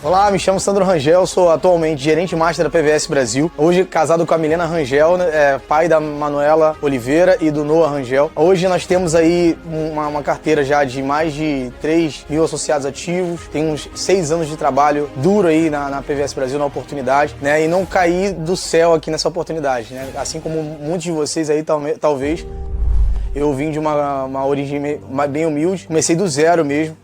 Olá, me chamo Sandro Rangel, sou atualmente gerente master da PVS Brasil. Hoje casado com a Milena Rangel, pai da Manuela Oliveira e do Noah Rangel. Hoje nós temos aí uma carteira já de mais de 3 mil associados ativos. Tem uns 6 anos de trabalho duro aí na PVS Brasil, na oportunidade, né? E não cair do céu aqui nessa oportunidade, né? Assim como muitos de vocês aí, talvez. Eu vim de uma origem bem humilde, comecei do zero mesmo,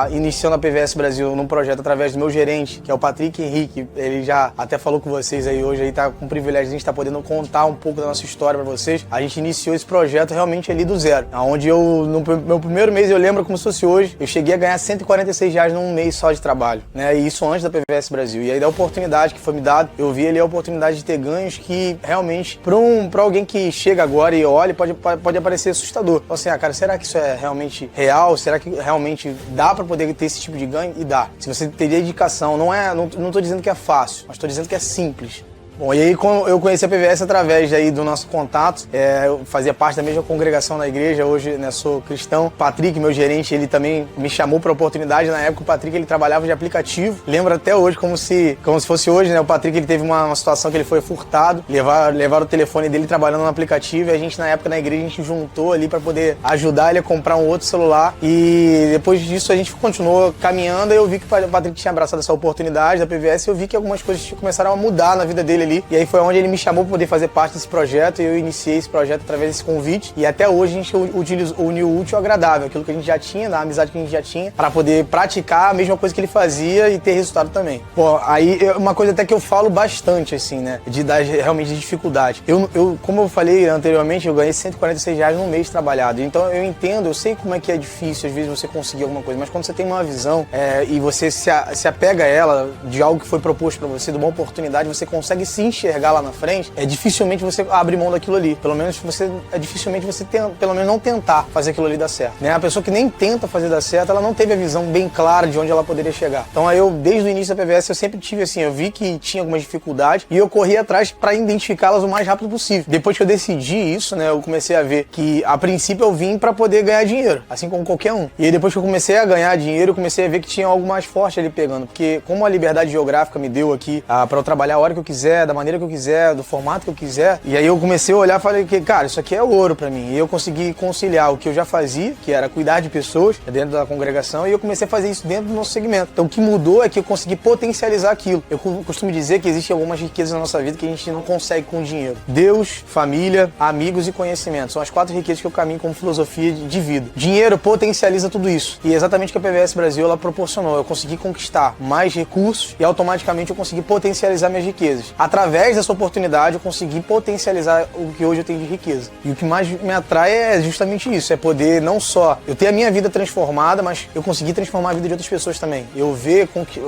iniciando a PVS Brasil num projeto através do meu gerente, que é o Patrick Henrique. Ele já até falou com vocês aí hoje, aí tá com o privilégio de a gente estar podendo contar um pouco da nossa história para vocês. A gente iniciou esse projeto realmente ali do zero, onde no meu primeiro mês, eu lembro como se fosse hoje, eu cheguei a ganhar R$146 num mês só de trabalho, né? E isso antes da PVS Brasil. E aí da oportunidade que foi me dada, eu vi ali a oportunidade de ter ganhos que realmente, para alguém que chega agora e olha, pode aparecer assustador. Então assim, cara, será que isso é realmente real? Será que realmente dá para poder ter esse tipo de ganho? E dá. Se você ter dedicação, não tô dizendo que é fácil, mas tô dizendo que é simples. Bom, e aí eu conheci a PVS através aí do nosso contato, eu fazia parte da mesma congregação na igreja, hoje, né, sou cristão. Patrick, meu gerente, ele também me chamou para a oportunidade. Na época o Patrick, ele trabalhava de aplicativo, lembro até hoje como se fosse hoje, né? O Patrick, ele teve uma situação que ele foi furtado, levaram o telefone dele trabalhando no aplicativo, e a gente na época na igreja, a gente juntou ali para poder ajudar ele a comprar um outro celular, e depois disso a gente continuou caminhando, e eu vi que o Patrick tinha abraçado essa oportunidade da PVS, e eu vi que algumas coisas começaram a mudar na vida dele ali, e aí foi onde ele me chamou para poder fazer parte desse projeto, e eu iniciei esse projeto através desse convite, e até hoje a gente uniu o útil ao agradável, aquilo que a gente já tinha, da amizade que a gente já tinha, para poder praticar a mesma coisa que ele fazia e ter resultado também. Pô, aí uma coisa até que eu falo bastante, assim, né, realmente de dificuldade. Como eu falei anteriormente, eu ganhei R$146 num mês trabalhado, então eu entendo, eu sei como é que é difícil às vezes você conseguir alguma coisa, mas quando você tem uma visão e você se apega a ela, de algo que foi proposto para você, de uma oportunidade, você consegue se enxergar lá na frente, dificilmente você abre mão daquilo ali. Dificilmente você pelo menos não tentar fazer aquilo ali dar certo, né? A pessoa que nem tenta fazer dar certo, ela não teve a visão bem clara de onde ela poderia chegar. Então aí desde o início da PVS, eu sempre tive assim, eu vi que tinha algumas dificuldades e eu corri atrás para identificá-las o mais rápido possível. Depois que eu decidi isso, né, eu comecei a ver que a princípio eu vim para poder ganhar dinheiro, assim como qualquer um. E aí depois que eu comecei a ganhar dinheiro, eu comecei a ver que tinha algo mais forte ali pegando, porque como a liberdade geográfica me deu aqui para eu trabalhar a hora que eu quiser, da maneira que eu quiser, do formato que eu quiser, e aí eu comecei a olhar e falei que, cara, isso aqui é ouro pra mim. E eu consegui conciliar o que eu já fazia, que era cuidar de pessoas dentro da congregação, e eu comecei a fazer isso dentro do nosso segmento. Então o que mudou é que eu consegui potencializar aquilo. Eu costumo dizer que existem algumas riquezas na nossa vida que a gente não consegue com dinheiro. Deus, família, amigos e conhecimento. São as 4 riquezas que eu caminho como filosofia de vida. Dinheiro potencializa tudo isso. E é exatamente o que a PVS Brasil ela proporcionou. Eu consegui conquistar mais recursos e automaticamente eu consegui potencializar minhas riquezas. Através dessa oportunidade eu consegui potencializar o que hoje eu tenho de riqueza. E o que mais me atrai é justamente isso, é poder não só eu ter a minha vida transformada, mas eu conseguir transformar a vida de outras pessoas também. Eu ver com que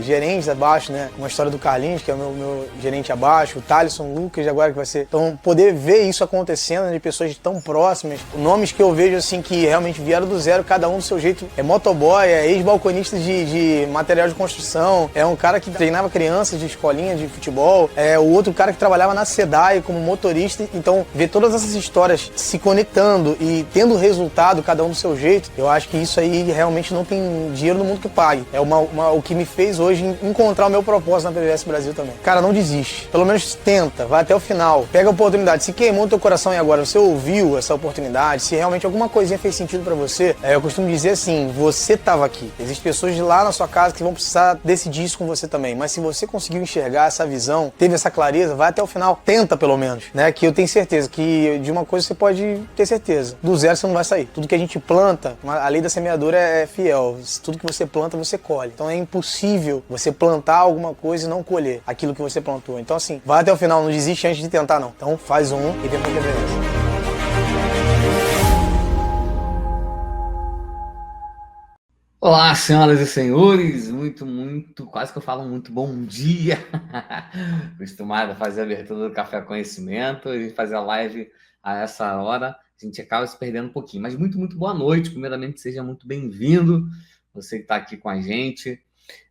gerentes abaixo, né, uma história do Carlinhos, que é o meu gerente abaixo, o Thalisson, o Lucas, agora que vai ser. Então poder ver isso acontecendo, de pessoas tão próximas, nomes que eu vejo assim que realmente vieram do zero, cada um do seu jeito, é motoboy, é ex-balconista de material de construção, é um cara que treinava crianças de escolinha de futebol, é o outro cara que trabalhava na SEDAI como motorista. Então ver todas essas histórias se conectando e tendo resultado, cada um do seu jeito, eu acho que isso aí realmente não tem dinheiro no mundo que pague. É o que me fez hoje encontrar o meu propósito na PVS Brasil também. Cara, não desiste, pelo menos tenta, vai até o final, pega a oportunidade. Se queimou no teu coração e agora você ouviu essa oportunidade, se realmente alguma coisinha fez sentido pra você, eu costumo dizer assim, você tava aqui. Existem pessoas de lá na sua casa que vão precisar decidir isso com você também, mas se você conseguiu enxergar essa visão, teve essa clareza, vai até o final, tenta pelo menos, né? Que eu tenho certeza que de uma coisa você pode ter certeza, do zero você não vai sair. Tudo que a gente planta, a lei da semeadura é fiel, tudo que você planta você colhe. Então é impossível você plantar alguma coisa e não colher aquilo que você plantou. Então assim, vai até o final, não desiste antes de tentar não. Então faz e tenta fazer essa. Olá, senhoras e senhores, quase que eu falo muito bom dia. Acostumado a fazer a abertura do Café Conhecimento e fazer a live a essa hora, a gente acaba se perdendo um pouquinho. Mas muito boa noite, primeiramente seja muito bem-vindo, você que está aqui com a gente.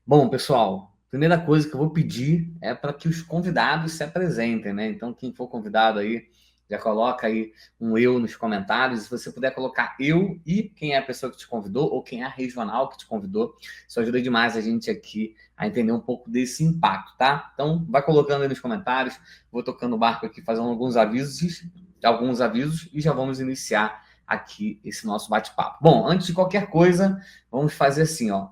Bom, pessoal, primeira coisa que eu vou pedir é para que os convidados se apresentem, né? Então, quem for convidado aí, Já coloca aí um eu nos comentários. Se você puder colocar eu e quem é a pessoa que te convidou ou quem é a regional que te convidou, isso ajuda demais a gente aqui a entender um pouco desse impacto, tá? Então, vai colocando aí nos comentários. Vou tocando o barco aqui, fazendo alguns avisos e já vamos iniciar aqui esse nosso bate-papo. Bom, antes de qualquer coisa, vamos fazer assim, ó.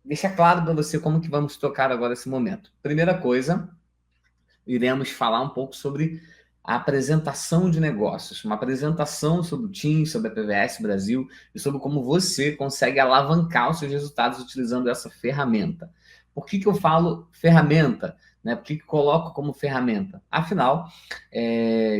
Deixa claro para você como que vamos tocar agora esse momento. Primeira coisa, iremos falar um pouco sobre a apresentação de negócios, uma apresentação sobre o Teams, sobre a PVS Brasil e sobre como você consegue alavancar os seus resultados utilizando essa ferramenta. Por que eu falo ferramenta? Né? Por que coloco como ferramenta? Afinal,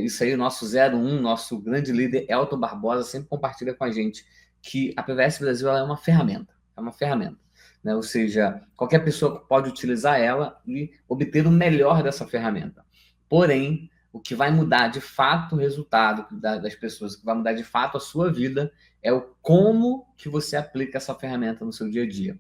isso aí o nosso 01, nosso grande líder Elton Barbosa sempre compartilha com a gente que a PVS Brasil ela é uma ferramenta. É uma ferramenta. Né? Ou seja, qualquer pessoa pode utilizar ela e obter o melhor dessa ferramenta. Porém, o que vai mudar de fato o resultado das pessoas, o que vai mudar de fato a sua vida, é o como que você aplica essa ferramenta no seu dia a dia.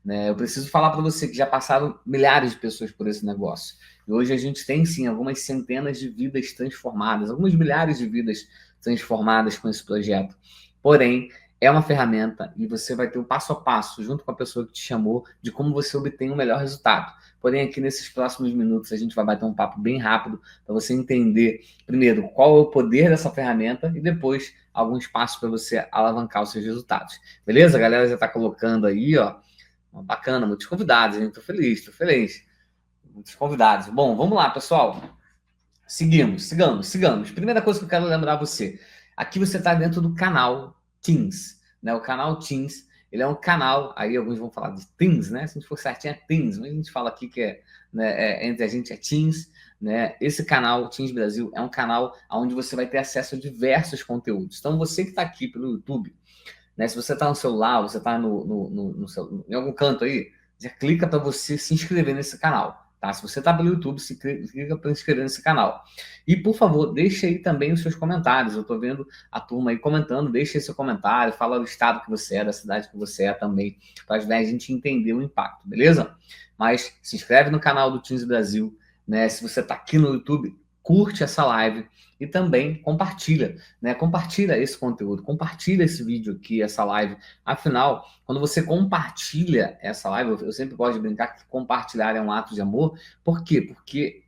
Né? Eu preciso falar para você que já passaram milhares de pessoas por esse negócio. E hoje a gente tem, sim, algumas centenas de vidas transformadas, algumas milhares de vidas transformadas com esse projeto. Porém, é uma ferramenta e você vai ter o passo a passo, junto com a pessoa que te chamou, de como você obtém o melhor resultado. Porém, aqui nesses próximos minutos, a gente vai bater um papo bem rápido para você entender, primeiro, qual é o poder dessa ferramenta e depois alguns passos para você alavancar os seus resultados. Beleza? A galera já está colocando aí, ó. Bacana, muitos convidados, hein? Tô feliz. Muitos convidados. Bom, vamos lá, pessoal. Sigamos. Primeira coisa que eu quero lembrar você. Aqui você está dentro do canal Teams, né? O canal Teams, ele é um canal, aí alguns vão falar de Teams, né? Se a gente for certinho é Teams, mas a gente fala aqui que entre a gente é Teams, né? Esse canal, Teams Brasil, é um canal onde você vai ter acesso a diversos conteúdos. Então, você que está aqui pelo YouTube, né? Se você está no celular, você está em algum canto aí, já clica para você se inscrever nesse canal. Tá? Se você está pelo YouTube, clica para se inscrever nesse canal. E, por favor, deixe aí também os seus comentários. Eu estou vendo a turma aí comentando. Deixe aí seu comentário, fala do estado que você é, da cidade que você é também, para ajudar a gente a entender o impacto, beleza? Mas se inscreve no canal do Teams Brasil, né? Se você está aqui no YouTube, curte essa live e também compartilha, né? Compartilha esse conteúdo, compartilha esse vídeo aqui, essa live. Afinal, quando você compartilha essa live, eu sempre gosto de brincar que compartilhar é um ato de amor. Por quê? Porque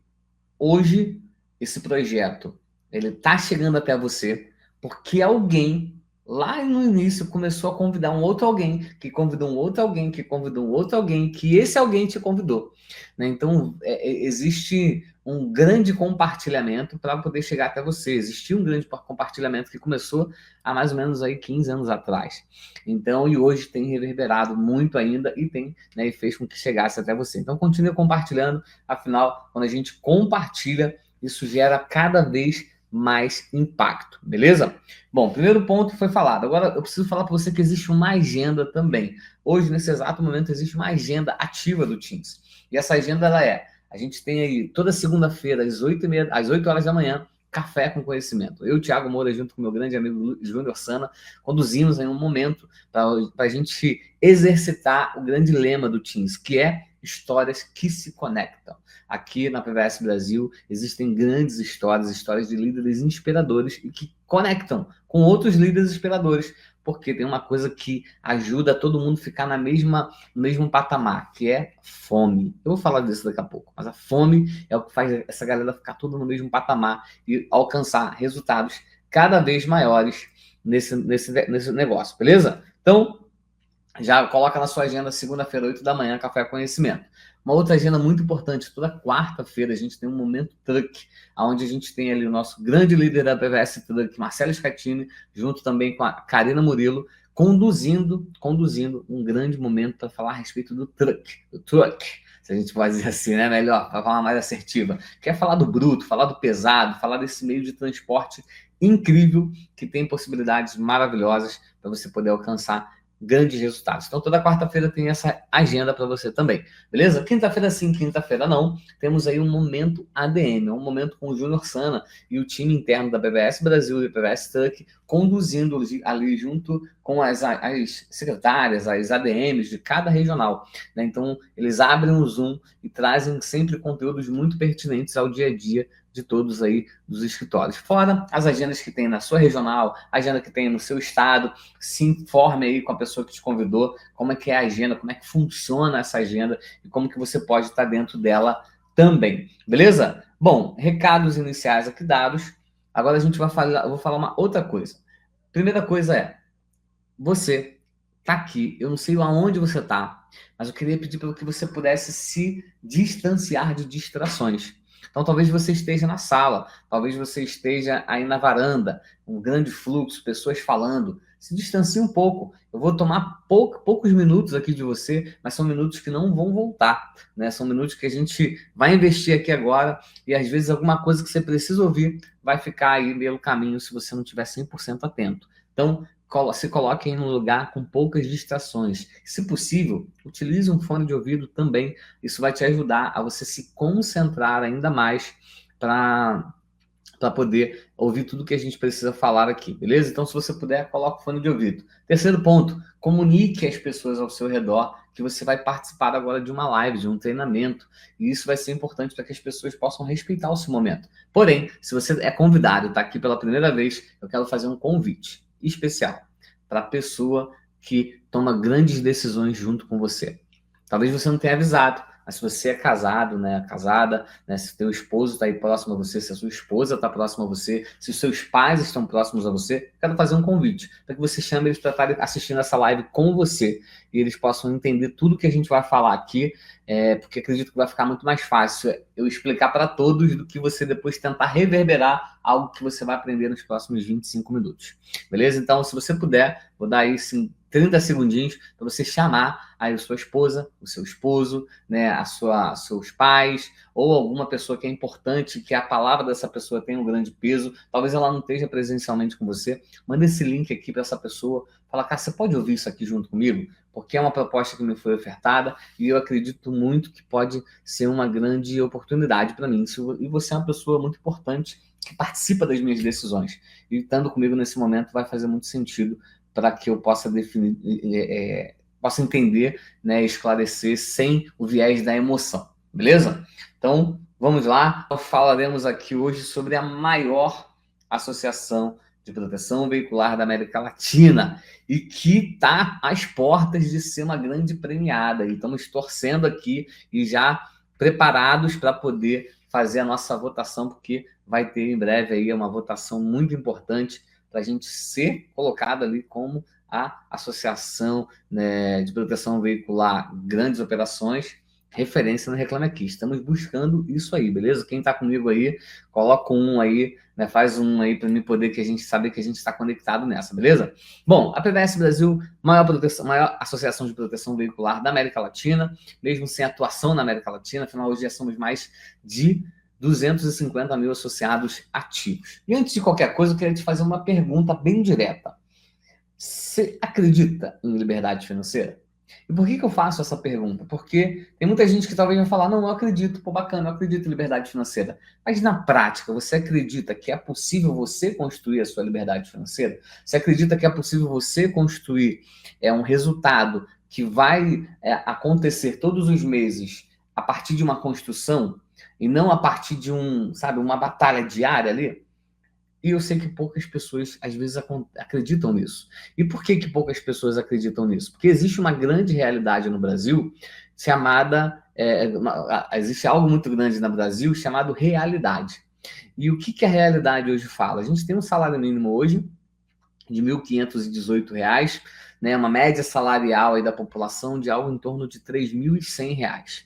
hoje esse projeto ele tá chegando até você porque alguém lá no início começou a convidar um outro alguém, que convidou um outro alguém, que convidou um outro alguém, que esse alguém te convidou. Né? Então, existe um grande compartilhamento para poder chegar até você. Existiu um grande compartilhamento que começou há mais ou menos aí 15 anos atrás. Então, e hoje tem reverberado muito ainda e tem, né, e fez com que chegasse até você. Então, continue compartilhando. Afinal, quando a gente compartilha, isso gera cada vez mais impacto, beleza? Bom, primeiro ponto foi falado. Agora eu preciso falar para você que existe uma agenda também. Hoje, nesse exato momento, existe uma agenda ativa do Teams. E essa agenda, a gente tem aí toda segunda-feira, às 8 horas da manhã, Café com Conhecimento. Eu, Thiago Moura, junto com meu grande amigo Júnior Sana, conduzimos aí um momento para a gente exercitar o grande lema do Teams, que é histórias que se conectam. Aqui na PVS Brasil existem grandes histórias de líderes inspiradores e que conectam com outros líderes inspiradores, porque tem uma coisa que ajuda todo mundo a ficar no mesmo patamar, que é fome. Eu vou falar disso daqui a pouco, mas a fome é o que faz essa galera ficar tudo no mesmo patamar e alcançar resultados cada vez maiores nesse negócio, beleza? Então, já coloca na sua agenda segunda-feira, 8 da manhã, Café Conhecimento. Uma outra agenda muito importante, toda quarta-feira a gente tem um Momento Truck, onde a gente tem ali o nosso grande líder da PVS Truck, Marcelo Scatini, junto também com a Karina Murilo, conduzindo um grande momento para falar a respeito do truck, se a gente pode dizer assim, né? Melhor, para falar mais assertiva. Quer falar do bruto, falar do pesado, falar desse meio de transporte incrível que tem possibilidades maravilhosas para você poder alcançar grandes resultados. Então, toda quarta-feira tem essa agenda para você também, beleza? Quinta-feira sim, quinta-feira não. Temos aí um Momento ADM, um momento com o Júnior Sana e o time interno da PVS Brasil e PVS Truck, conduzindo ali junto com as secretárias, as ADMs de cada regional, né? Então, eles abrem o Zoom e trazem sempre conteúdos muito pertinentes ao dia a dia de todos aí dos escritórios. Fora as agendas que tem na sua regional, a agenda que tem no seu estado, se informe aí com a pessoa que te convidou, como é que é a agenda, como é que funciona essa agenda e como que você pode estar dentro dela também, beleza? Bom, recados iniciais aqui dados. Agora a gente vai falar, eu vou falar uma outra coisa. Primeira coisa é, você tá aqui, eu não sei aonde você tá, mas eu queria pedir para que você pudesse se distanciar de distrações. Então, talvez você esteja na sala, talvez você esteja aí na varanda, um grande fluxo, pessoas falando. Se distancie um pouco. Eu vou tomar poucos minutos aqui de você, mas são minutos que não vão voltar, né? São minutos que a gente vai investir aqui agora e, às vezes, alguma coisa que você precisa ouvir vai ficar aí pelo caminho se você não estiver 100% atento. Então, se coloque em um lugar com poucas distrações. Se possível, utilize um fone de ouvido também. Isso vai te ajudar a você se concentrar ainda mais para poder ouvir tudo que a gente precisa falar aqui, beleza? Então, se você puder, coloque o fone de ouvido. Terceiro ponto, comunique às pessoas ao seu redor que você vai participar agora de uma live, de um treinamento. E isso vai ser importante para que as pessoas possam respeitar o seu momento. Porém, se você é convidado e está aqui pela primeira vez, eu quero fazer um convite especial para a pessoa que toma grandes decisões junto com você. Talvez você não tenha avisado, mas se você é casado, né, casada, né, se teu esposo está aí próximo a você, se a sua esposa está próxima a você, se os seus pais estão próximos a você, quero fazer um convite para que você chame eles para estarem assistindo essa live com você e eles possam entender tudo que a gente vai falar aqui, porque acredito que vai ficar muito mais fácil eu explicar para todos do que você depois tentar reverberar algo que você vai aprender nos próximos 25 minutos. Beleza? Então, se você puder, vou dar aí sim 30 segundinhos para você chamar aí a sua esposa, o seu esposo, né, seus pais, ou alguma pessoa que é importante, que a palavra dessa pessoa tenha um grande peso. Talvez ela não esteja presencialmente com você. Manda esse link aqui para essa pessoa. Fala, cara, você pode ouvir isso aqui junto comigo? Porque é uma proposta que me foi ofertada e eu acredito muito que pode ser uma grande oportunidade para mim. E você é uma pessoa muito importante que participa das minhas decisões. E estando comigo nesse momento vai fazer muito sentido para que eu possa definir, possa entender, né, esclarecer sem o viés da emoção, beleza? Então, vamos lá. Falaremos aqui hoje sobre a maior associação de proteção veicular da América Latina e que está às portas de ser uma grande premiada. E estamos torcendo aqui e já preparados para poder fazer a nossa votação, porque vai ter em breve aí uma votação muito importante para a gente ser colocado ali como a associação, né, de proteção veicular grandes operações, referência no Reclame Aqui. Estamos buscando isso aí, beleza? Quem está comigo aí, coloca um aí, né, faz um aí para mim poder que a gente saber que a gente está conectado nessa, beleza? Bom, a PVS Brasil, maior associação de proteção veicular da América Latina, mesmo sem atuação na América Latina, afinal hoje já somos mais de 250 mil associados ativos. E antes de qualquer coisa, eu queria te fazer uma pergunta bem direta. Você acredita em liberdade financeira? E por que eu faço essa pergunta? Porque tem muita gente que talvez vai falar, não, eu acredito, pô, bacana, eu acredito em liberdade financeira. Mas na prática, você acredita que é possível você construir a sua liberdade financeira? Você acredita que é possível você construir um resultado que vai acontecer todos os meses a partir de uma construção e não a partir de uma batalha diária ali? E eu sei que poucas pessoas, às vezes, acreditam nisso. E por que poucas pessoas acreditam nisso? Porque existe uma grande realidade no Brasil chamada... existe algo muito grande no Brasil chamado realidade. E o que a realidade hoje fala? A gente tem um salário mínimo hoje de R$ 1.518, né, uma média salarial aí da população de algo em torno de R$ 3.100.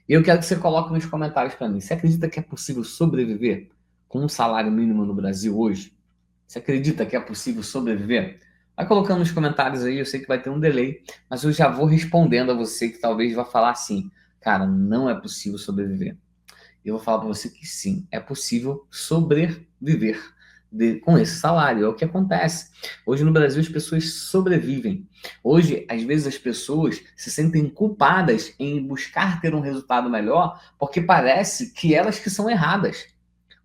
E eu quero que você coloque nos comentários para mim. Você acredita que é possível sobreviver com um salário mínimo no Brasil hoje? Você acredita que é possível sobreviver? Vai colocando nos comentários aí, eu sei que vai ter um delay, mas eu já vou respondendo a você que talvez vá falar assim, cara, não é possível sobreviver. Eu vou falar para você que sim, é possível sobreviver com esse salário, é o que acontece. Hoje no Brasil as pessoas sobrevivem. Hoje, às vezes, as pessoas se sentem culpadas em buscar ter um resultado melhor porque parece que elas que são erradas.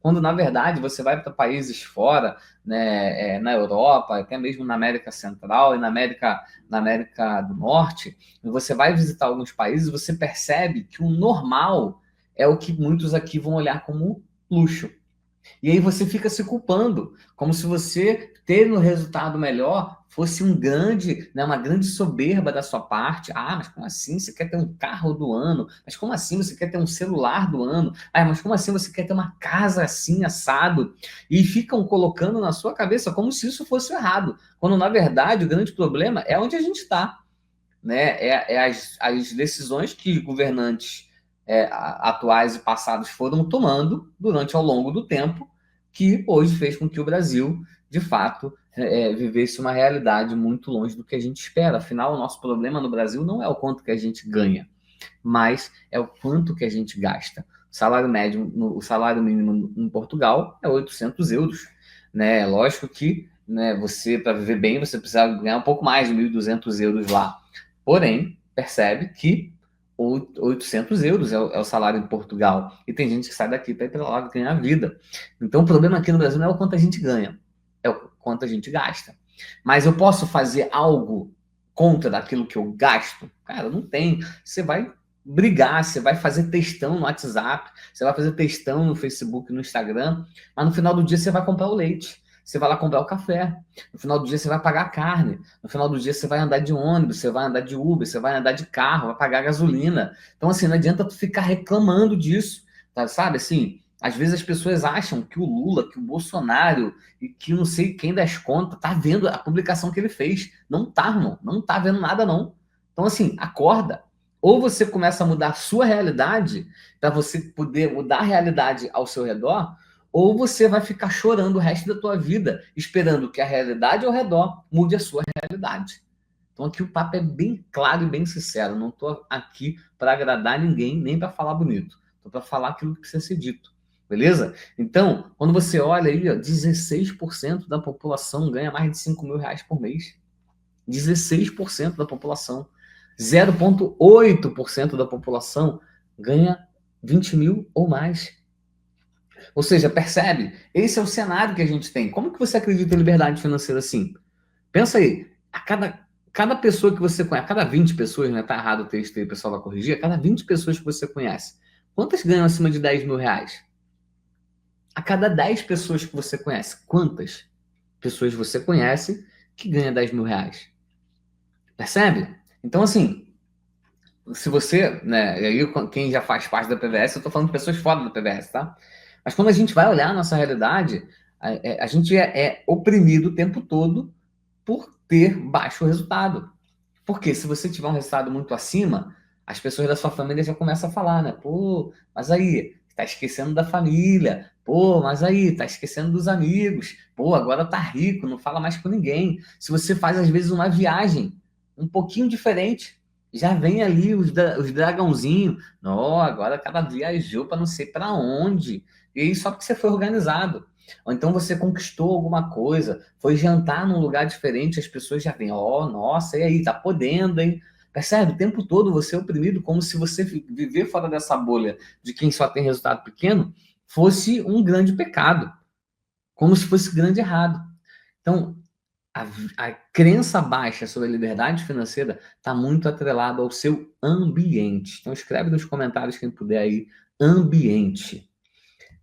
quando na verdade você vai para países fora, né, na Europa, até mesmo na América Central e na América do Norte, você vai visitar alguns países e você percebe que o normal é o que muitos aqui vão olhar como luxo. E aí você fica se culpando, como se você ter um resultado melhor fosse né, uma grande soberba da sua parte. Ah, mas como assim você quer ter um carro do ano? Mas como assim você quer ter um celular do ano? Ah, mas como assim você quer ter uma casa assim, assado? E ficam colocando na sua cabeça como se isso fosse errado, quando na verdade o grande problema é onde a gente está, né? As decisões que os governantes atuais e passados foram tomando durante ao longo do tempo, que hoje fez com que o Brasil, de fato, vivesse uma realidade muito longe do que a gente espera. Afinal, o nosso problema no Brasil não é o quanto que a gente ganha, mas é o quanto que a gente gasta. O salário mínimo em Portugal é 800 euros, né? Lógico que, né, você, para viver bem, você precisa ganhar um pouco mais de 1.200 euros lá. Porém, percebe que 800 euros é o salário em Portugal. E tem gente que sai daqui para ir para lá ganhar vida. Então, o problema aqui no Brasil não é o quanto a gente ganha, é o quanto a gente gasta. Mas eu posso fazer algo contra daquilo que eu gasto? Cara, não tem. Você vai brigar, você vai fazer textão no WhatsApp, você vai fazer textão no Facebook, no Instagram, mas no final do dia você vai comprar o leite. Você vai lá comprar o café. No final do dia você vai pagar a carne. No final do dia você vai andar de ônibus, você vai andar de Uber, você vai andar de carro, vai pagar gasolina. Então, assim, não adianta tu ficar reclamando disso, tá? Sabe? Assim, às vezes as pessoas acham que o Lula, que o Bolsonaro e que não sei quem das contas tá vendo a publicação que ele fez. Não tá, irmão. Não tá vendo nada, não. Então, assim, acorda. Ou você começa a mudar a sua realidade para você poder mudar a realidade ao seu redor, ou você vai ficar chorando o resto da tua vida, esperando que a realidade ao redor mude a sua realidade. Então aqui o papo é bem claro e bem sincero. Não estou aqui para agradar ninguém, nem para falar bonito. Estou para falar aquilo que precisa ser dito. Beleza? Então, quando você olha aí, ó, 16% da população ganha mais de 5 mil reais por mês. 16% da população. 0,8% da população ganha 20 mil ou mais. Ou seja, percebe? Esse é o cenário que a gente tem. Como que você acredita em liberdade financeira assim? Pensa aí, cada pessoa que você conhece, a cada 20 pessoas, né? Tá errado o texto aí, o pessoal vai corrigir, a cada 20 pessoas que você conhece, quantas ganham acima de 10 mil reais? A cada 10 pessoas que você conhece, quantas pessoas você conhece que ganha 10 mil reais? Percebe? Então, assim, se você, né, e aí quem já faz parte da PVS, eu tô falando de pessoas fora da PVS, tá? Mas quando a gente vai olhar a nossa realidade, a gente é oprimido o tempo todo por ter baixo resultado. Porque se você tiver um resultado muito acima, as pessoas da sua família já começam a falar, né? Pô, mas aí, tá esquecendo da família. Pô, mas aí, tá esquecendo dos amigos. Pô, agora tá rico, não fala mais com ninguém. Se você faz, às vezes, uma viagem um pouquinho diferente, já vem ali os dragãozinhos. Não, agora o cara viajou para não sei para onde. E aí só porque você foi organizado. Ou então você conquistou alguma coisa, foi jantar num lugar diferente, as pessoas já vêm, ó, nossa, e aí, tá podendo, hein? Percebe? O tempo todo você é oprimido, como se você viver fora dessa bolha de quem só tem resultado pequeno fosse um grande pecado, como se fosse grande errado. Então, a crença baixa sobre a liberdade financeira está muito atrelada ao seu ambiente. Então, escreve nos comentários, quem puder aí, ambiente.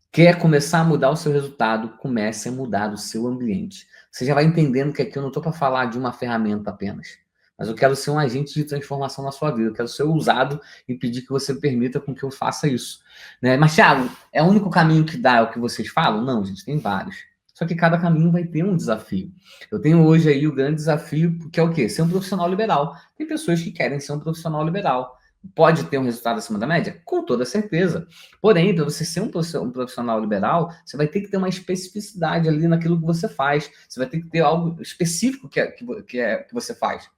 Quer começar a mudar o seu resultado? Comece a mudar o seu ambiente. Você já vai entendendo que aqui eu não estou para falar de uma ferramenta apenas, mas eu quero ser um agente de transformação na sua vida. Eu quero ser usado e pedir que você permita com que eu faça isso. Né? Mas, Thiago, é o único caminho que dá, é o que vocês falam? Não, gente, tem vários. Só que cada caminho vai ter um desafio. Eu tenho hoje aí o grande desafio, que é o quê? Ser um profissional liberal. Tem pessoas que querem ser um profissional liberal. Pode ter um resultado acima da média? Com toda certeza. Porém, para você ser um profissional liberal, você vai ter que ter uma especificidade ali naquilo que você faz. Você vai ter que ter algo específico que você faz.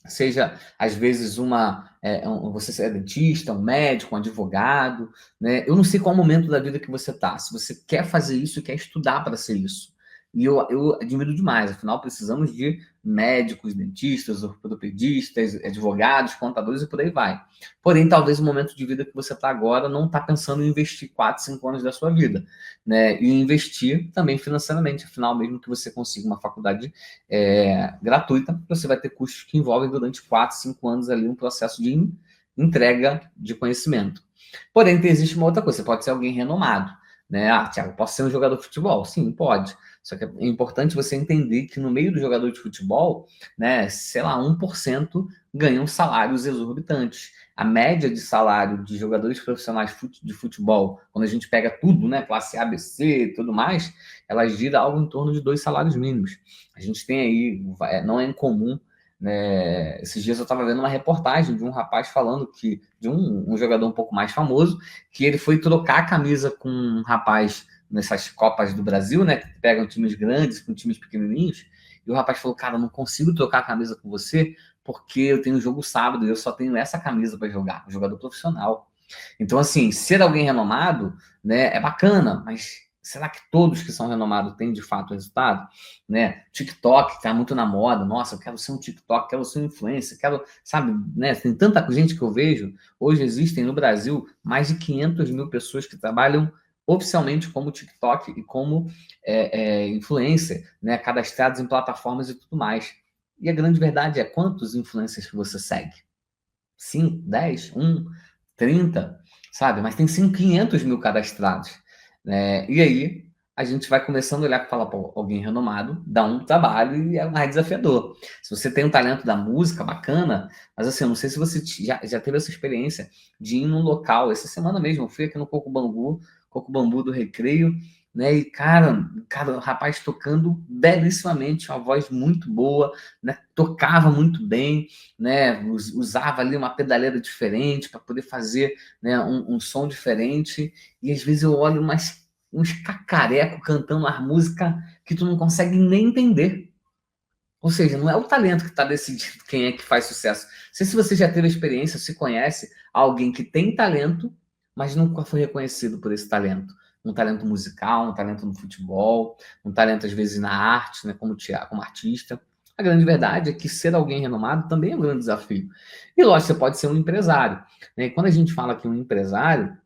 Seja, às vezes, você é dentista, um médico, um advogado, né? Eu não sei qual momento da vida que você está. Se você quer fazer isso, quer estudar para ser isso. E eu admiro demais. Afinal, precisamos de médicos, dentistas, ortopedistas, advogados, contadores e por aí vai. Porém, talvez o momento de vida que você está agora não está pensando em investir 4, 5 anos da sua vida, né? E investir também financeiramente, afinal, mesmo que você consiga uma faculdade gratuita, você vai ter custos que envolvem durante 4, 5 anos ali um processo de entrega de conhecimento. Porém, existe uma outra coisa, você pode ser alguém renomado, né? Ah, Thiago, posso ser um jogador de futebol? Sim, pode. Só que é importante você entender que no meio do jogador de futebol, né, sei lá, 1% ganham salários exorbitantes. A média de salário de jogadores profissionais de futebol, quando a gente pega tudo, né, classe A, B, C e tudo mais, ela gira algo em torno de 2 salários mínimos. A gente tem aí, não é incomum, né? Esses dias eu estava vendo uma reportagem de um rapaz falando que, de um jogador um pouco mais famoso, que ele foi trocar a camisa com um rapaz nessas Copas do Brasil, né, que pegam times grandes com times pequenininhos, e o rapaz falou, cara, eu não consigo trocar a camisa com você porque eu tenho jogo sábado e eu só tenho essa camisa para jogar, um jogador profissional. Então, assim, ser alguém renomado, né, é bacana, mas será que todos que são renomados têm de fato resultado? Né? TikTok está muito na moda. Nossa, eu quero ser um TikTok, quero ser um influencer, quero, sabe, né? Tem tanta gente que eu vejo. Hoje existem no Brasil mais de 500 mil pessoas que trabalham oficialmente como TikTok e como influencer, né? Cadastrados em plataformas e tudo mais. E a grande verdade é quantos influencers que você segue? 5, 10, 1, 30, sabe? Mas tem 500 mil cadastrados, né? E aí a gente vai começando a olhar e falar, pô, alguém renomado dá um trabalho e é mais desafiador. Se você tem um talento da música, bacana, mas assim, eu não sei se você já teve essa experiência de ir num local, essa semana mesmo, eu fui aqui no Coco Bambu do Recreio, né? E, cara, o rapaz tocando belíssimamente, uma voz muito boa, né? Tocava muito bem, né? Usava ali uma pedaleira diferente para poder fazer, né, um som diferente. E às vezes eu olho uns cacareco cantando as músicas que tu não consegue nem entender. Ou seja, não é o talento que está decidindo quem é que faz sucesso. Não sei se você já teve a experiência, se conhece alguém que tem talento, mas nunca foi reconhecido por esse talento. Um talento musical, um talento no futebol, um talento, às vezes, na arte, né, como artista. A grande verdade é que ser alguém renomado também é um grande desafio. E, lógico, você pode ser um empresário, né? E quando a gente fala que um empresário,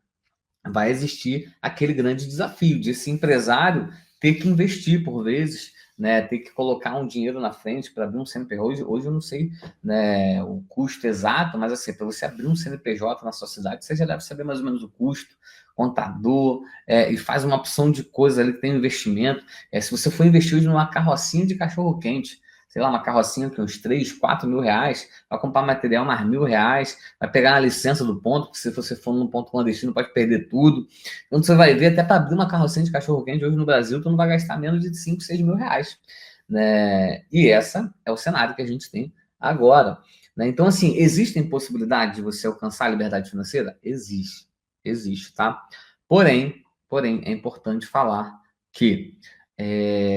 vai existir aquele grande desafio de esse empresário ter que investir por vezes, né, ter que colocar um dinheiro na frente para abrir um CNPJ. Hoje eu não sei, né, o custo exato, mas assim, para você abrir um CNPJ na sua cidade, você já deve saber mais ou menos o custo, contador, e faz uma opção de coisa ali que tem um investimento. Se você for investir hoje numa carrocinha de cachorro-quente, sei lá, uma carrocinha que uns 3, 4 mil reais, vai comprar material mais R$ 1.000, vai pegar a licença do ponto, porque se você for num ponto clandestino pode perder tudo. Então você vai ver, até para abrir uma carrocinha de cachorro-quente hoje no Brasil, tu não vai gastar menos de 5, 6 mil reais. Né? E essa é o cenário que a gente tem agora. Né? Então, assim, existem possibilidades de você alcançar a liberdade financeira? Existe, tá? Porém, é importante falar que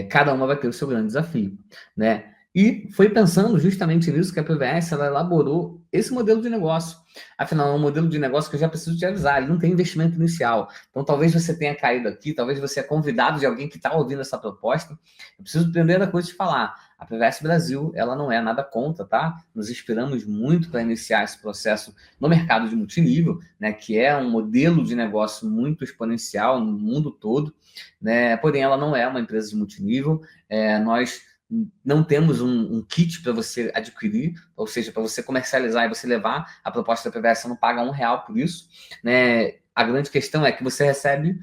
cada uma vai ter o seu grande desafio, né? E foi pensando justamente nisso que a PVS ela elaborou esse modelo de negócio. Afinal, é um modelo de negócio que eu já preciso te avisar, ele não tem investimento inicial. Então, talvez você tenha caído aqui, talvez você é convidado de alguém que está ouvindo essa proposta. Eu preciso, primeira coisa, te falar, a PVS Brasil, ela não é nada contra, tá? Nos inspiramos muito para iniciar esse processo no mercado de multinível, né? Que é um modelo de negócio muito exponencial no mundo todo, né? Porém, ela não é uma empresa de multinível. Nós não temos um kit para você adquirir, ou seja, para você comercializar e você levar a proposta da PVS, você não paga R$ 1 por isso, né? A grande questão é que você recebe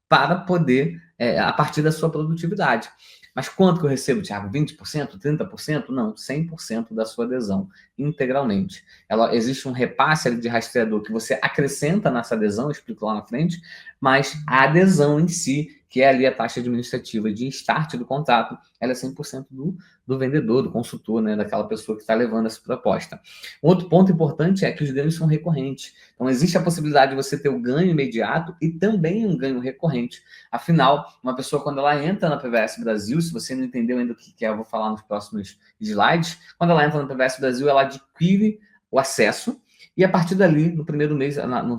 para poder, a partir da sua produtividade. Mas quanto que eu recebo, Thiago? 20%, 30%? Não, 100% da sua adesão, integralmente. Existe um repasse ali de rastreador que você acrescenta nessa adesão, eu explico lá na frente, mas a adesão em si, que é ali a taxa administrativa de start do contrato, ela é 100% do vendedor, do consultor, né, daquela pessoa que está levando essa proposta. Outro ponto importante é que os ganhos são recorrentes. Então, existe a possibilidade de você ter o ganho imediato e também um ganho recorrente. Afinal, uma pessoa, quando ela entra na PVS Brasil, se você não entendeu ainda o que é, eu vou falar nos próximos slides, quando ela entra na PVS Brasil, ela adquire o acesso e, a partir dali, no primeiro mês,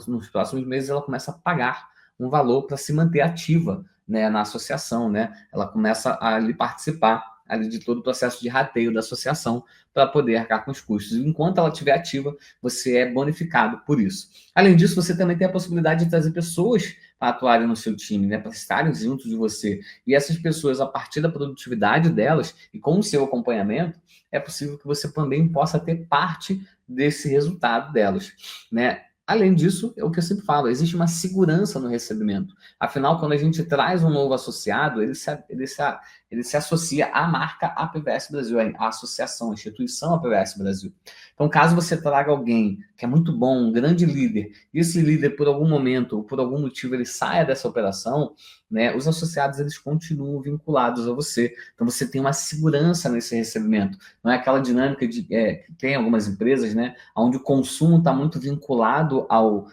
nos próximos meses, ela começa a pagar um valor para se manter ativa, né, na associação, né? Ela começa a ali participar ali de todo o processo de rateio da associação para poder arcar com os custos. Enquanto ela estiver ativa, você é bonificado por isso. Além disso, você também tem a possibilidade de trazer pessoas para atuarem no seu time, né, para estarem junto de você. E essas pessoas, a partir da produtividade delas e com o seu acompanhamento, é possível que você também possa ter parte desse resultado delas, né? Além disso, é o que eu sempre falo, existe uma segurança no recebimento. Afinal, quando a gente traz um novo associado, ele se associa à marca APVS Brasil, à associação, à instituição APVS Brasil. Então, caso você traga alguém que é muito bom, um grande líder, e esse líder, por algum momento, ou por algum motivo, ele saia dessa operação, né, os associados, eles continuam vinculados a você. Então, você tem uma segurança nesse recebimento. Não é aquela dinâmica que tem algumas empresas, né, onde o consumo está muito vinculado ao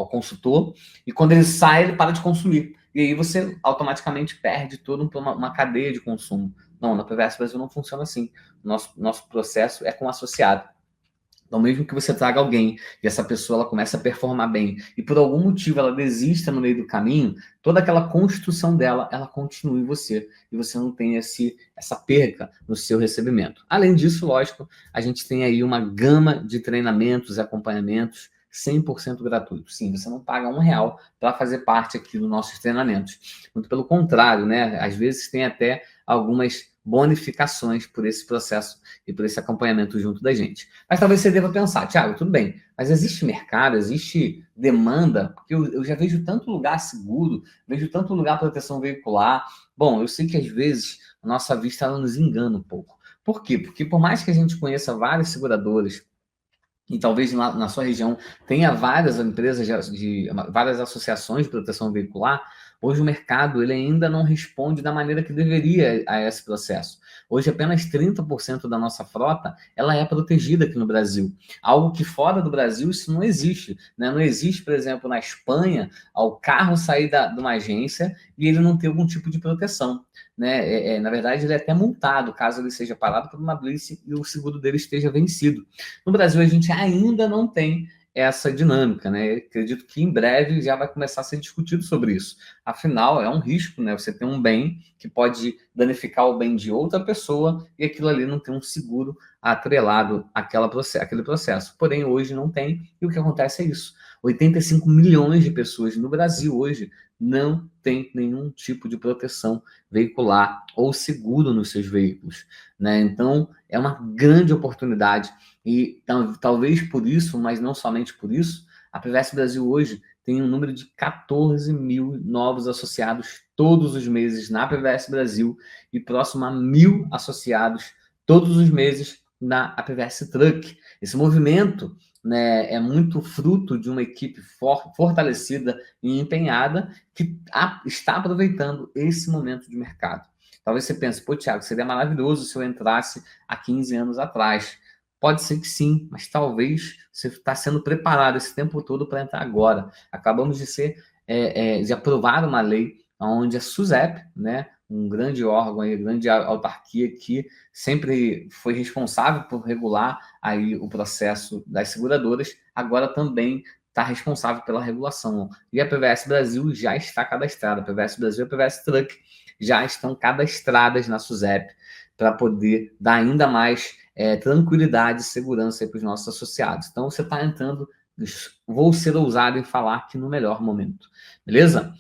consultor, e quando ele sai, ele para de consumir. E aí você automaticamente perde toda uma cadeia de consumo. Não, na PVS Brasil não funciona assim. Nosso processo é com associado. Então, mesmo que você traga alguém e essa pessoa ela começa a performar bem e por algum motivo ela desista no meio do caminho, toda aquela construção dela, ela continua em você e você não tem essa perca no seu recebimento. Além disso, lógico, a gente tem aí uma gama de treinamentos e acompanhamentos 100% gratuitos. Sim, você não paga R$1 para fazer parte aqui dos nossos treinamentos. Muito pelo contrário, né? Às vezes tem até algumas bonificações por esse processo e por esse acompanhamento junto da gente. Mas talvez você deva pensar, Thiago, tudo bem, mas existe mercado, existe demanda? Porque eu já vejo tanto lugar seguro, vejo tanto lugar proteção veicular. Bom, eu sei que às vezes a nossa vista ela nos engana um pouco. Por quê? Porque por mais que a gente conheça várias seguradoras, e talvez na sua região tenha várias empresas, várias associações de proteção veicular, hoje o mercado ele ainda não responde da maneira que deveria a esse processo. Hoje apenas 30% da nossa frota ela é protegida aqui no Brasil. Algo que fora do Brasil isso não existe, né? Não existe, por exemplo, na Espanha, o carro sair de uma agência e ele não ter algum tipo de proteção. Né? Na verdade, ele é até multado caso ele seja parado por uma blitz e o seguro dele esteja vencido. No Brasil, a gente ainda não tem essa dinâmica, né? Acredito que em breve já vai começar a ser discutido sobre isso. Afinal, é um risco, né? Você tem um bem que pode danificar o bem de outra pessoa e aquilo ali não tem um seguro atrelado àquele processo. Porém, hoje não tem, e o que acontece é isso. 85 milhões de pessoas no Brasil hoje não tem nenhum tipo de proteção veicular ou seguro nos seus veículos, né? Então, é uma grande oportunidade e talvez por isso, mas não somente por isso, a PVS Brasil hoje tem um número de 14 mil novos associados todos os meses na PVS Brasil e próximo a 1.000 associados todos os meses na PVS Truck. Esse movimento, né, é muito fruto de uma equipe fortalecida e empenhada que está aproveitando esse momento de mercado. Talvez você pense, pô, Thiago, seria maravilhoso se eu entrasse há 15 anos atrás. Pode ser que sim, mas talvez você está sendo preparado esse tempo todo para entrar agora. Acabamos de aprovar uma lei onde a SUSEP, né, um grande órgão, uma grande autarquia que sempre foi responsável por regular aí o processo das seguradoras, agora também está responsável pela regulação. E a PVS Brasil já está cadastrada. A PVS Brasil e a PVS Truck já estão cadastradas na SUSEP para poder dar ainda mais tranquilidade e segurança para os nossos associados. Então, você está entrando, vou ser ousado em falar que no melhor momento. Beleza?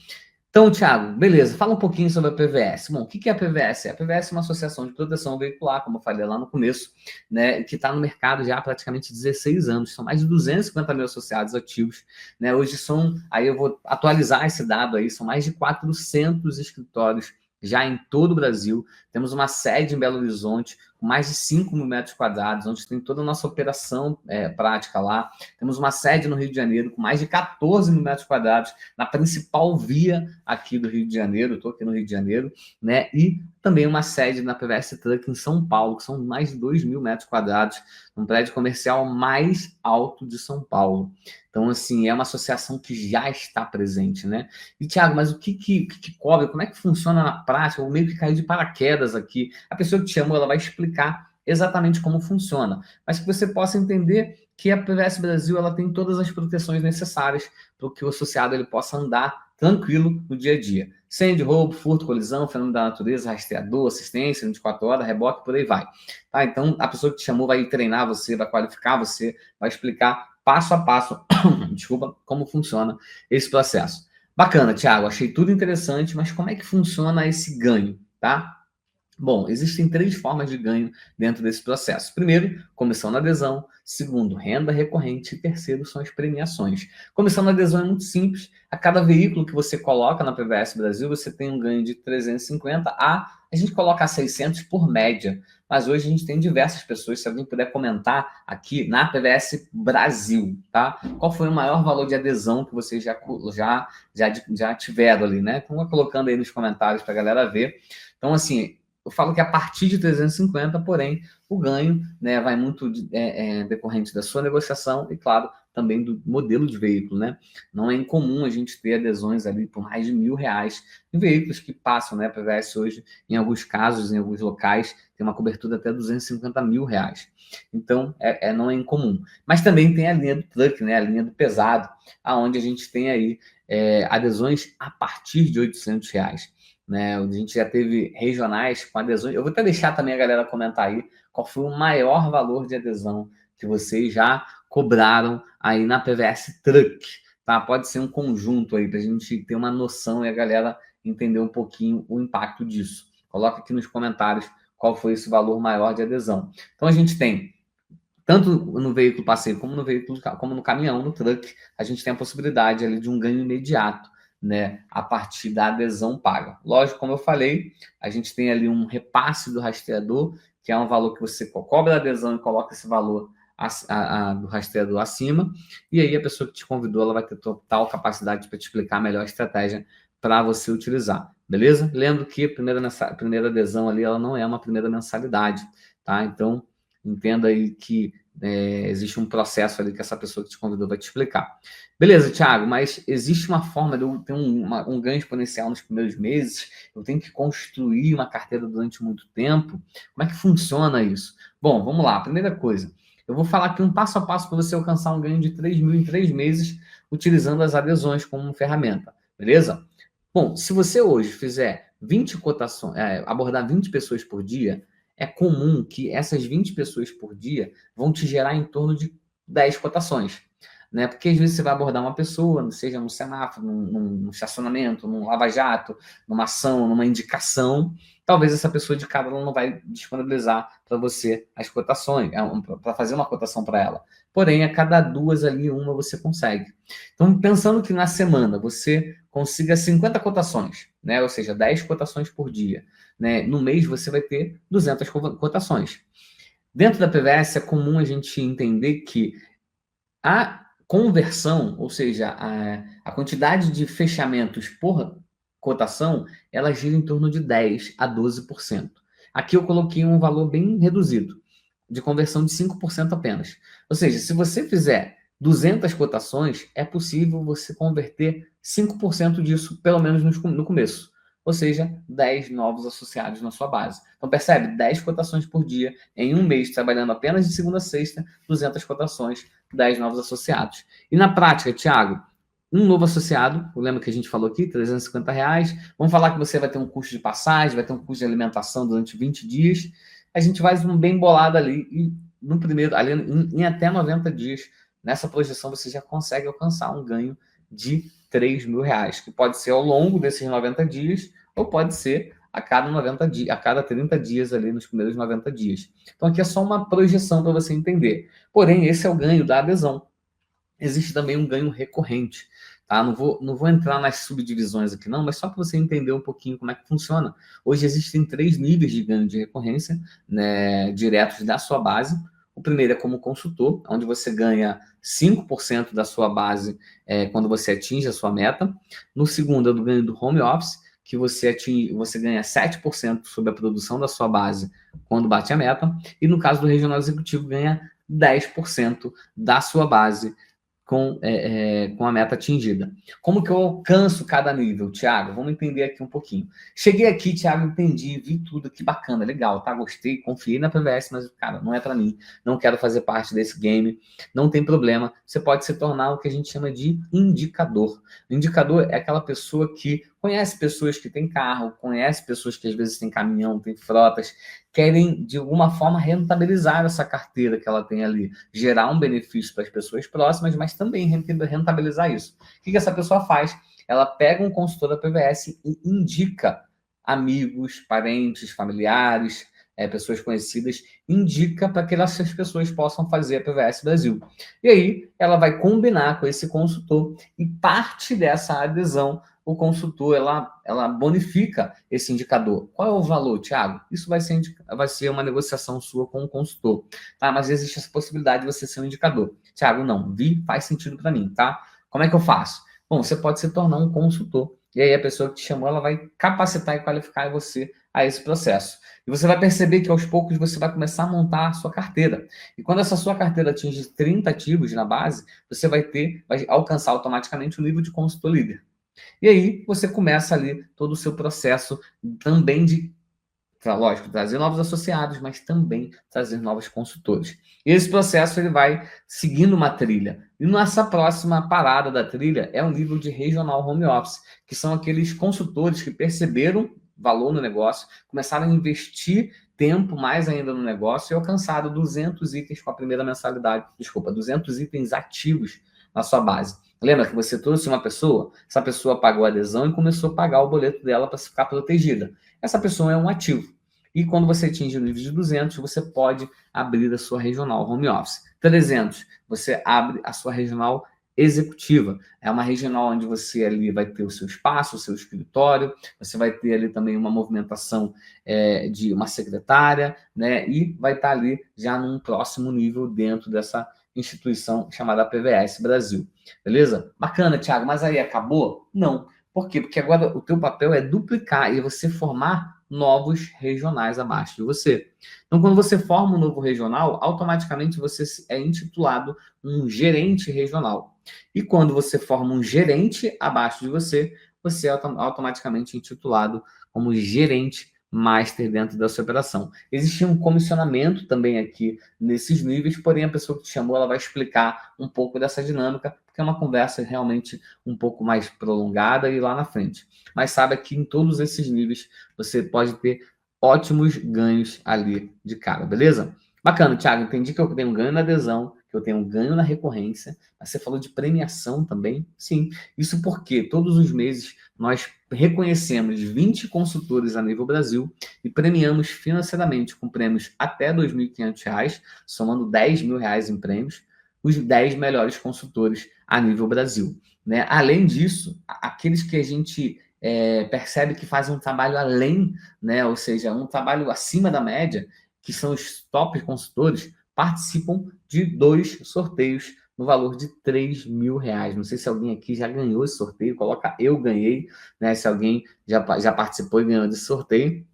Então, Thiago, beleza, fala um pouquinho sobre a PVS. Bom, o que é a PVS? A PVS é uma associação de proteção veicular, como eu falei lá no começo, né, que está no mercado já há praticamente 16 anos. São mais de 250 mil associados ativos. Né? Hoje aí eu vou atualizar esse dado aí, são mais de 400 escritórios já em todo o Brasil. Temos uma sede em Belo Horizonte, com mais de 5 mil metros quadrados, onde tem toda a nossa operação prática lá. Temos uma sede no Rio de Janeiro, com mais de 14 mil metros quadrados, na principal via aqui do Rio de Janeiro. Estou aqui no Rio de Janeiro, né? E também uma sede na PVS Truck em São Paulo, que são mais de 2 mil metros quadrados, um prédio comercial mais alto de São Paulo. Então, assim, é uma associação que já está presente, né? E, Thiago, mas o que cobre? Como é que funciona na prática? Eu meio que caí de paraquedas aqui. A pessoa que te chamou, ela vai explicar exatamente como funciona, mas que você possa entender que a PVS Brasil ela tem todas as proteções necessárias para que o associado ele possa andar tranquilo no dia a dia. Sem de roubo, furto, colisão, fenômeno da natureza, rastreador, assistência, 24 horas, reboque, por aí vai. Tá? Então, a pessoa que te chamou vai treinar você, vai qualificar você, vai explicar passo a passo, desculpa, como funciona esse processo. Bacana, Thiago, achei tudo interessante, mas como é que funciona esse ganho, tá? Bom, existem 3 formas de ganho dentro desse processo. Primeiro, comissão na adesão. Segundo, renda recorrente. E terceiro, são as premiações. Comissão na adesão é muito simples. A cada veículo que você coloca na PVS Brasil, você tem um ganho de 350 a gente coloca 600 por média. Mas hoje a gente tem diversas pessoas. Se alguém puder comentar aqui na PVS Brasil, tá? Qual foi o maior valor de adesão que vocês já tiveram ali, né? Então, vai colocando aí nos comentários para a galera ver. Então, assim, eu falo que a partir de 350, porém, o ganho, né, vai muito decorrente da sua negociação e, claro, também do modelo de veículo, né? Não é incomum a gente ter adesões ali por mais de R$1.000 em veículos que passam, né? A PVS hoje, em alguns casos, em alguns locais, tem uma cobertura até R$250 mil. Então, não é incomum. Mas também tem a linha do truck, né? A linha do pesado, aonde a gente tem aí adesões a partir de R$800. Né? A gente já teve regionais com adesões. Eu vou até deixar também a galera comentar aí qual foi o maior valor de adesão que vocês já cobraram aí na PVS Truck. Tá? Pode ser um conjunto aí para a gente ter uma noção e a galera entender um pouquinho o impacto disso. Coloca aqui nos comentários qual foi esse valor maior de adesão. Então a gente tem, tanto no veículo passeio como no caminhão, no truck, a gente tem a possibilidade ali de um ganho imediato, né, a partir da adesão paga. Lógico, como eu falei, a gente tem ali um repasse do rastreador, que é um valor que você cobra a adesão e coloca esse valor do rastreador acima, e aí a pessoa que te convidou ela vai ter total capacidade para te explicar a melhor estratégia para você utilizar, beleza? Lembro que a primeira adesão ali ela não é uma primeira mensalidade, tá? Então, entenda aí que existe um processo ali que essa pessoa que te convidou vai te explicar. Beleza, Thiago, mas existe uma forma de eu ter um ganho exponencial nos primeiros meses? Eu tenho que construir uma carteira durante muito tempo? Como é que funciona isso? Bom, vamos lá. Primeira coisa, eu vou falar aqui um passo a passo para você alcançar um ganho de 3 mil em 3 meses, utilizando as adesões como ferramenta, beleza? Bom, se você hoje fizer 20 cotações, abordar 20 pessoas por dia, é comum que essas 20 pessoas por dia vão te gerar em torno de 10 cotações. Né? Porque às vezes você vai abordar uma pessoa, seja num semáforo, num estacionamento, num lava-jato, numa ação, numa indicação, talvez essa pessoa de cara ela não vai disponibilizar para você as cotações, para fazer uma cotação para ela. Porém, a cada 2 ali, uma você consegue. Então, pensando que na semana você consiga 50 cotações, né? Ou seja, 10 cotações por dia, né? No mês você vai ter 200 cotações. Dentro da PVS é comum a gente entender que a conversão, ou seja, a quantidade de fechamentos por cotação, ela gira em torno de 10% a 12%. Aqui eu coloquei um valor bem reduzido, de conversão de 5% apenas. Ou seja, se você fizer 200 cotações, é possível você converter 5% disso, pelo menos no começo. Ou seja, 10 novos associados na sua base. Então, percebe? 10 cotações por dia, em um mês, trabalhando apenas de segunda a sexta, 200 cotações, 10 novos associados. E na prática, Thiago, um novo associado, lembra que a gente falou aqui, R$350, vamos falar que você vai ter um custo de passagem, vai ter um custo de alimentação durante 20 dias, a gente faz um bem bolado ali, e no primeiro, ali em até 90 dias, nessa projeção você já consegue alcançar um ganho de R$3.000, que pode ser ao longo desses 90 dias, ou pode ser a cada 90 dias, a cada 30 dias ali nos primeiros 90 dias. Então aqui é só uma projeção para você entender. Porém, esse é o ganho da adesão. Existe também um ganho recorrente, tá? Não vou entrar nas subdivisões aqui não, mas só para você entender um pouquinho como é que funciona. Hoje existem 3 níveis de ganho de recorrência, né, diretos da sua base. O primeiro é como consultor, onde você ganha 5% da sua base quando você atinge a sua meta. No segundo é do ganho do home office, que você ganha 7% sobre a produção da sua base quando bate a meta. E no caso do regional executivo, ganha 10% da sua base com a meta atingida. Como que eu alcanço cada nível, Thiago? Vamos entender aqui um pouquinho. Cheguei aqui, Thiago, entendi, vi tudo, que bacana, legal, tá? Gostei, confiei na PVS, mas, cara, não é para mim, não quero fazer parte desse game, não tem problema, você pode se tornar o que a gente chama de indicador. O indicador é aquela pessoa que conhece pessoas que têm carro, conhece pessoas que às vezes têm caminhão, têm frotas, querem, de alguma forma, rentabilizar essa carteira que ela tem ali, gerar um benefício para as pessoas próximas, mas também rentabilizar isso. O que essa pessoa faz? Ela pega um consultor da PVS e indica amigos, parentes, familiares, pessoas conhecidas, indica para que essas pessoas possam fazer a PVS Brasil. E aí, ela vai combinar com esse consultor e parte dessa adesão o consultor, ela bonifica esse indicador. Qual é o valor, Thiago? Isso vai ser uma negociação sua com o consultor, tá? Mas existe essa possibilidade de você ser um indicador. Thiago, não, faz sentido para mim, tá? Como é que eu faço? Bom, você pode se tornar um consultor. E aí a pessoa que te chamou, ela vai capacitar e qualificar você a esse processo. E você vai perceber que aos poucos você vai começar a montar a sua carteira. E quando essa sua carteira atinge 30 ativos na base, você vai alcançar automaticamente o nível de consultor líder. E aí você começa ali todo o seu processo também de, lógico, trazer novos associados, mas também trazer novos consultores. E esse processo ele vai seguindo uma trilha. E nossa próxima parada da trilha é o nível de regional home office, que são aqueles consultores que perceberam valor no negócio, começaram a investir tempo mais ainda no negócio e alcançaram 200 itens com a primeira mensalidade, 200 itens ativos na sua base. Lembra que você trouxe uma pessoa, essa pessoa pagou a adesão e começou a pagar o boleto dela para ficar protegida. Essa pessoa é um ativo. E quando você atinge o nível de 200, você pode abrir a sua regional home office. 300, você abre a sua regional executiva. É uma regional onde você ali vai ter o seu espaço, o seu escritório, você vai ter ali também uma movimentação de uma secretária, né? E vai estar ali já num próximo nível dentro dessa instituição chamada PVS Brasil. Beleza? Bacana, Thiago, mas aí acabou? Não. Por quê? Porque agora o teu papel é duplicar e você formar novos regionais abaixo de você. Então, quando você forma um novo regional, automaticamente você é intitulado um gerente regional. E quando você forma um gerente abaixo de você, você é automaticamente intitulado como gerente master dentro da sua operação. Existe um comissionamento também aqui nesses níveis, porém a pessoa que te chamou, ela vai explicar um pouco dessa dinâmica, porque é uma conversa realmente um pouco mais prolongada e lá na frente. Mas saiba que em todos esses níveis você pode ter ótimos ganhos ali de cara, beleza? Bacana, Thiago, entendi que eu tenho um ganho na adesão, que eu tenho um ganho na recorrência, mas você falou de premiação também? Sim, isso porque todos os meses nós reconhecemos 20 consultores a nível Brasil e premiamos financeiramente com prêmios até R$ 2.500, somando R$ 10.000 em prêmios, os 10 melhores consultores a nível Brasil. Né? Além disso, aqueles que a gente percebe que fazem um trabalho além, né? Ou seja, um trabalho acima da média, que são os top consultores, participam de 2 sorteios no valor de R$ 3.000. Não sei se alguém aqui já ganhou esse sorteio, coloca eu ganhei, né? Se alguém já participou e ganhou desse sorteio,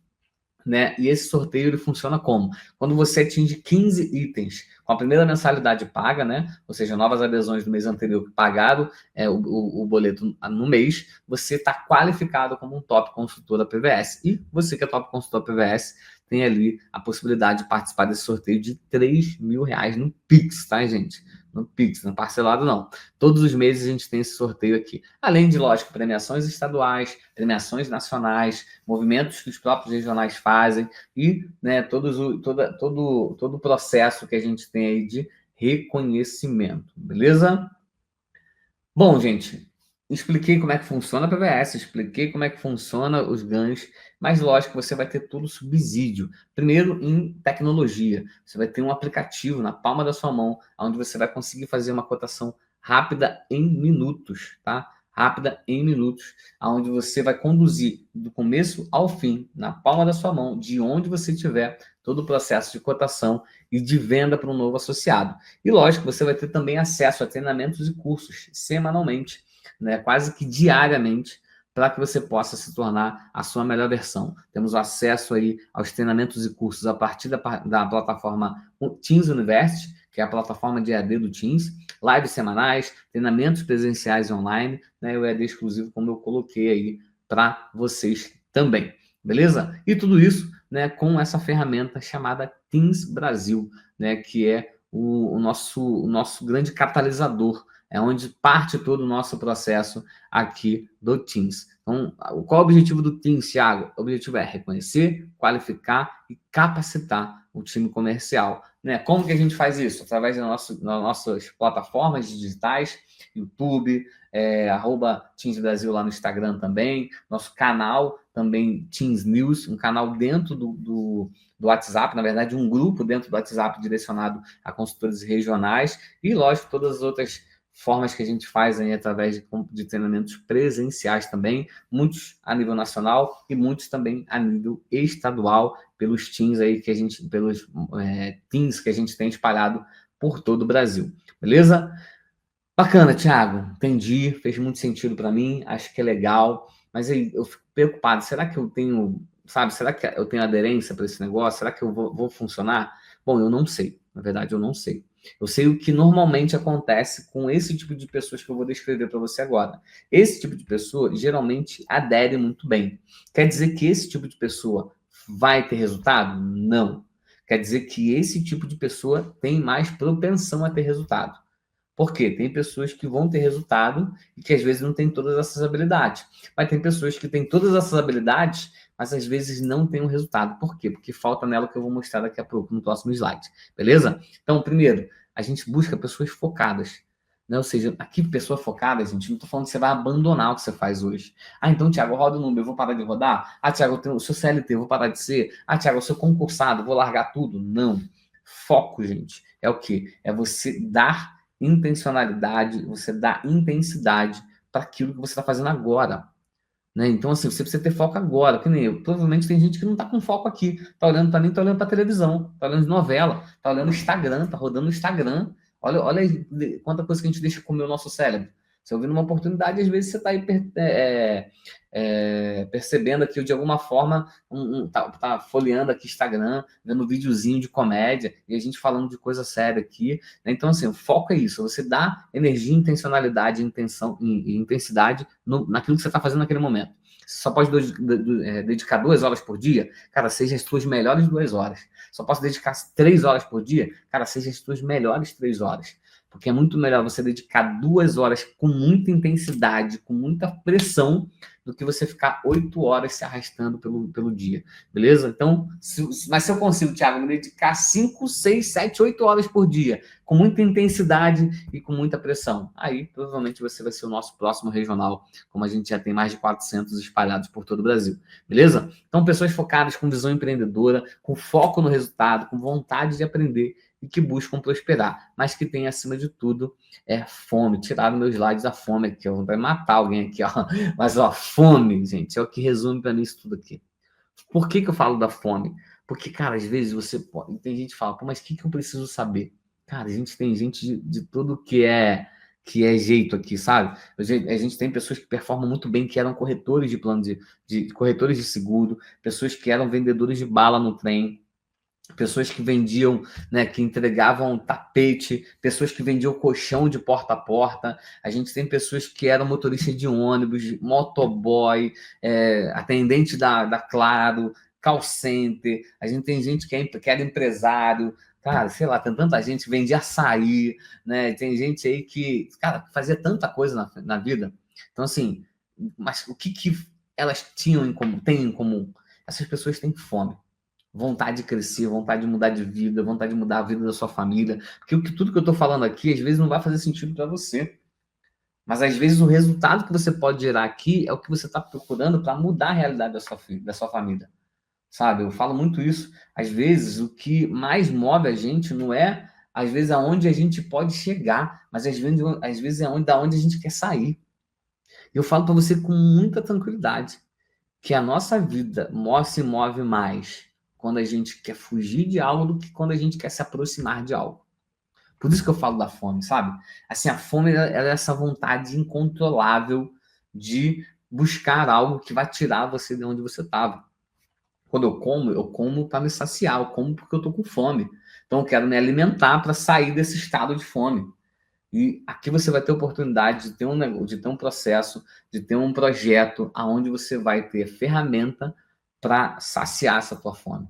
né? E esse sorteio ele funciona como? Quando você atinge 15 itens com a primeira mensalidade paga, né? Ou seja, novas adesões do mês anterior que pagaram o boleto no mês, você está qualificado como um top consultor da PVS. E você que é top consultor da PVS tem ali a possibilidade de participar desse sorteio de R$ 3.000 no Pix, tá, gente? No Pix, não parcelado não. Todos os meses a gente tem esse sorteio aqui. Além de, lógico, premiações estaduais, premiações nacionais, movimentos que os próprios regionais fazem e, né, todo o processo que a gente tem aí de reconhecimento, beleza? Bom, gente, expliquei como é que funciona a PVS, expliquei como é que funciona os ganhos, mas lógico, você vai ter todo o subsídio. Primeiro, em tecnologia. Você vai ter um aplicativo na palma da sua mão, onde você vai conseguir fazer uma cotação rápida em minutos, tá? Rápida em minutos, onde você vai conduzir do começo ao fim, na palma da sua mão, de onde você estiver, todo o processo de cotação e de venda para um novo associado. E lógico, você vai ter também acesso a treinamentos e cursos semanalmente, né? Quase que diariamente, para que você possa se tornar a sua melhor versão. Temos o acesso aí aos treinamentos e cursos a partir da plataforma Teams University, que é a plataforma de EAD do Teams, lives semanais, treinamentos presenciais e online, né, o EAD exclusivo, como eu coloquei aí para vocês também, beleza? E tudo isso, né, com essa ferramenta chamada Teams Brasil, né, que é o nosso grande catalisador, é onde parte todo o nosso processo aqui do Teams. Então, qual é o objetivo do Teams, Thiago? O objetivo é reconhecer, qualificar e capacitar o time comercial, né? Como que a gente faz isso? Através das nossas plataformas digitais, YouTube, @Teams Brasil lá no Instagram também, nosso canal também Teams News, um canal dentro do WhatsApp, na verdade, um grupo dentro do WhatsApp direcionado a consultores regionais e, lógico, todas as outras formas que a gente faz aí através de treinamentos presenciais também, muitos a nível nacional e muitos também a nível estadual, pelos teams aí que a gente, pelos teams que a gente tem espalhado por todo o Brasil, beleza? Bacana, Thiago, entendi, fez muito sentido para mim, acho que é legal, mas aí eu fico preocupado, será que eu tenho, sabe, será que eu tenho aderência para esse negócio? Será que eu vou funcionar? Bom, eu não sei, na verdade eu não sei. Eu sei o que normalmente acontece com esse tipo de pessoas que eu vou descrever para você agora. Esse tipo de pessoa geralmente adere muito bem. Quer dizer que esse tipo de pessoa vai ter resultado? Não. Quer dizer que esse tipo de pessoa tem mais propensão a ter resultado. Por quê? Tem pessoas que vão ter resultado e que às vezes não têm todas essas habilidades. Mas tem pessoas que têm todas essas habilidades, mas às vezes não têm o resultado. Por quê? Porque falta nela que eu vou mostrar daqui a pouco no próximo slide. Beleza? Então, primeiro, a gente busca pessoas focadas. Né? Ou seja, aqui, pessoa focada, gente, não estou falando que você vai abandonar o que você faz hoje. Ah, então, Thiago, eu rodo o número, eu vou parar de rodar? Ah, Thiago, eu sou CLT, eu vou parar de ser? Ah, Thiago, eu sou concursado, vou largar tudo? Não. Foco, gente, é o quê? É você dar intencionalidade, você dá intensidade para aquilo que você está fazendo agora. Né? Então, assim, você precisa ter foco agora, que nem eu. Provavelmente tem gente que não está com foco aqui, está olhando para mim, está olhando para televisão, está olhando novela, está olhando Instagram, está rodando o Instagram. Olha aí quanta coisa que a gente deixa comer o nosso cérebro. Você ouvindo uma oportunidade, às vezes você está aí percebendo aqui de alguma forma, tá folheando aqui Instagram, vendo um videozinho de comédia, e a gente falando de coisa séria aqui. Né? Então, assim, o foco é isso, você dá energia, intencionalidade, intenção e intensidade naquilo que você está fazendo naquele momento. Você só pode dedicar 2 horas por dia? Cara, seja as suas melhores 2 horas. Só posso dedicar 3 horas por dia? Cara, seja as suas melhores 3 horas. Porque é muito melhor você dedicar 2 horas com muita intensidade, com muita pressão, do que você ficar 8 horas se arrastando pelo dia. Beleza? Então, mas se eu consigo, Thiago, me dedicar 5, 6, 7, 8 horas por dia, com muita intensidade e com muita pressão, aí provavelmente você vai ser o nosso próximo regional, como a gente já tem mais de 400 espalhados por todo o Brasil. Beleza? Então, pessoas focadas com visão empreendedora, com foco no resultado, com vontade de aprender e que buscam prosperar, mas que tem, acima de tudo, fome. Tiraram meus slides da fome aqui, ó. Vai matar alguém aqui, ó. Mas, ó, fome, gente, é o que resume para mim isso tudo aqui. Por que eu falo da fome? Porque, cara, às vezes você pode... Tem gente que fala, pô, mas o que eu preciso saber? Cara, a gente tem gente de tudo que é jeito aqui, sabe? A gente tem pessoas que performam muito bem, que eram corretores de plano de corretores de seguro, pessoas que eram vendedores de bala no trem, pessoas que vendiam, né, que entregavam tapete, pessoas que vendiam colchão de porta a porta. A gente tem pessoas que eram motoristas de ônibus, motoboy, atendente da Claro, call center. A gente tem gente que era empresário. Cara, sei lá, tem tanta gente que vendia açaí, né? Tem gente aí que, cara, fazia tanta coisa na vida. Então, assim, mas o que elas têm em comum? Essas pessoas têm fome, vontade de crescer, vontade de mudar de vida, vontade de mudar a vida da sua família. Porque tudo que eu estou falando aqui, às vezes não vai fazer sentido para você. Mas, às vezes, o resultado que você pode gerar aqui é o que você está procurando para mudar a realidade da sua família. Sabe? Eu falo muito isso. Às vezes, o que mais move a gente não é, às vezes, aonde a gente pode chegar, mas, às vezes é da onde a gente quer sair. E eu falo para você com muita tranquilidade que a nossa vida se move mais quando a gente quer fugir de algo do que quando a gente quer se aproximar de algo. Por isso que eu falo da fome, sabe? Assim, a fome ela é essa vontade incontrolável de buscar algo que vai tirar você de onde você estava. Quando eu como para me saciar, eu como porque eu tô com fome. Então, eu quero me alimentar para sair desse estado de fome. E aqui você vai ter oportunidade de ter um negócio, de ter um processo, de ter um projeto aonde você vai ter ferramenta para saciar essa tua fome,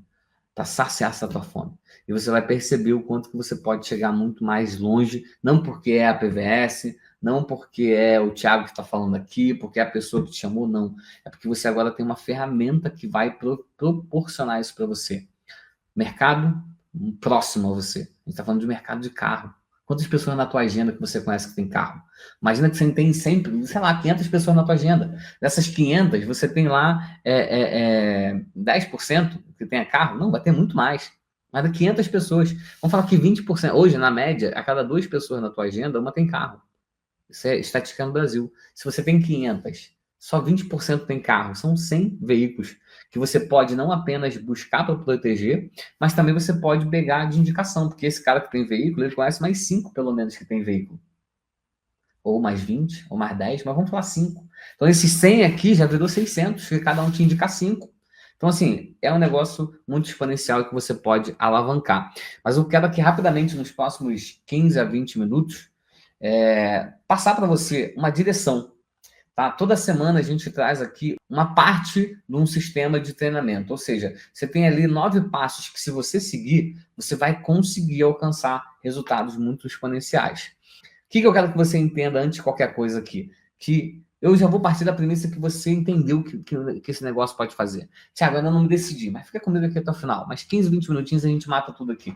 para saciar essa tua fome. E você vai perceber o quanto que você pode chegar muito mais longe, não porque é a PVS, não porque é o Thiago que está falando aqui, porque é a pessoa que te chamou, não. É porque você agora tem uma ferramenta que vai proporcionar isso para você. Mercado próximo a você. A gente está falando de mercado de carro. Quantas pessoas na tua agenda que você conhece que tem carro? Imagina que você tem sempre, sei lá, 500 pessoas na tua agenda. Dessas 500, você tem lá 10% que tenha carro? Não, vai ter muito mais. Mas de 500 pessoas. Vamos falar que 20%. Hoje, na média, a cada 2 pessoas na tua agenda, uma tem carro. Isso é estatística no Brasil. Se você tem 500, só 20% tem carro. São 100 veículos que você pode não apenas buscar para proteger, mas também você pode pegar de indicação, porque esse cara que tem veículo, ele conhece mais 5, pelo menos, que tem veículo. Ou mais 20, ou mais 10, mas vamos falar 5. Então, esses 100 aqui já virou 600, que cada um te indica 5. Então, assim, é um negócio muito exponencial que você pode alavancar. Mas eu quero aqui rapidamente, nos próximos 15 a 20 minutos, passar para você uma direção. Tá? Toda semana a gente traz aqui uma parte de um sistema de treinamento. Ou seja, você tem ali 9 passos que, se você seguir, você vai conseguir alcançar resultados muito exponenciais. O que eu quero que você entenda antes de qualquer coisa aqui? Que eu já vou partir da premissa que você entendeu que esse negócio pode fazer. Thiago, eu ainda não me decidi, mas fica comigo aqui até o final. Mas 15, 20 minutinhos a gente mata tudo aqui.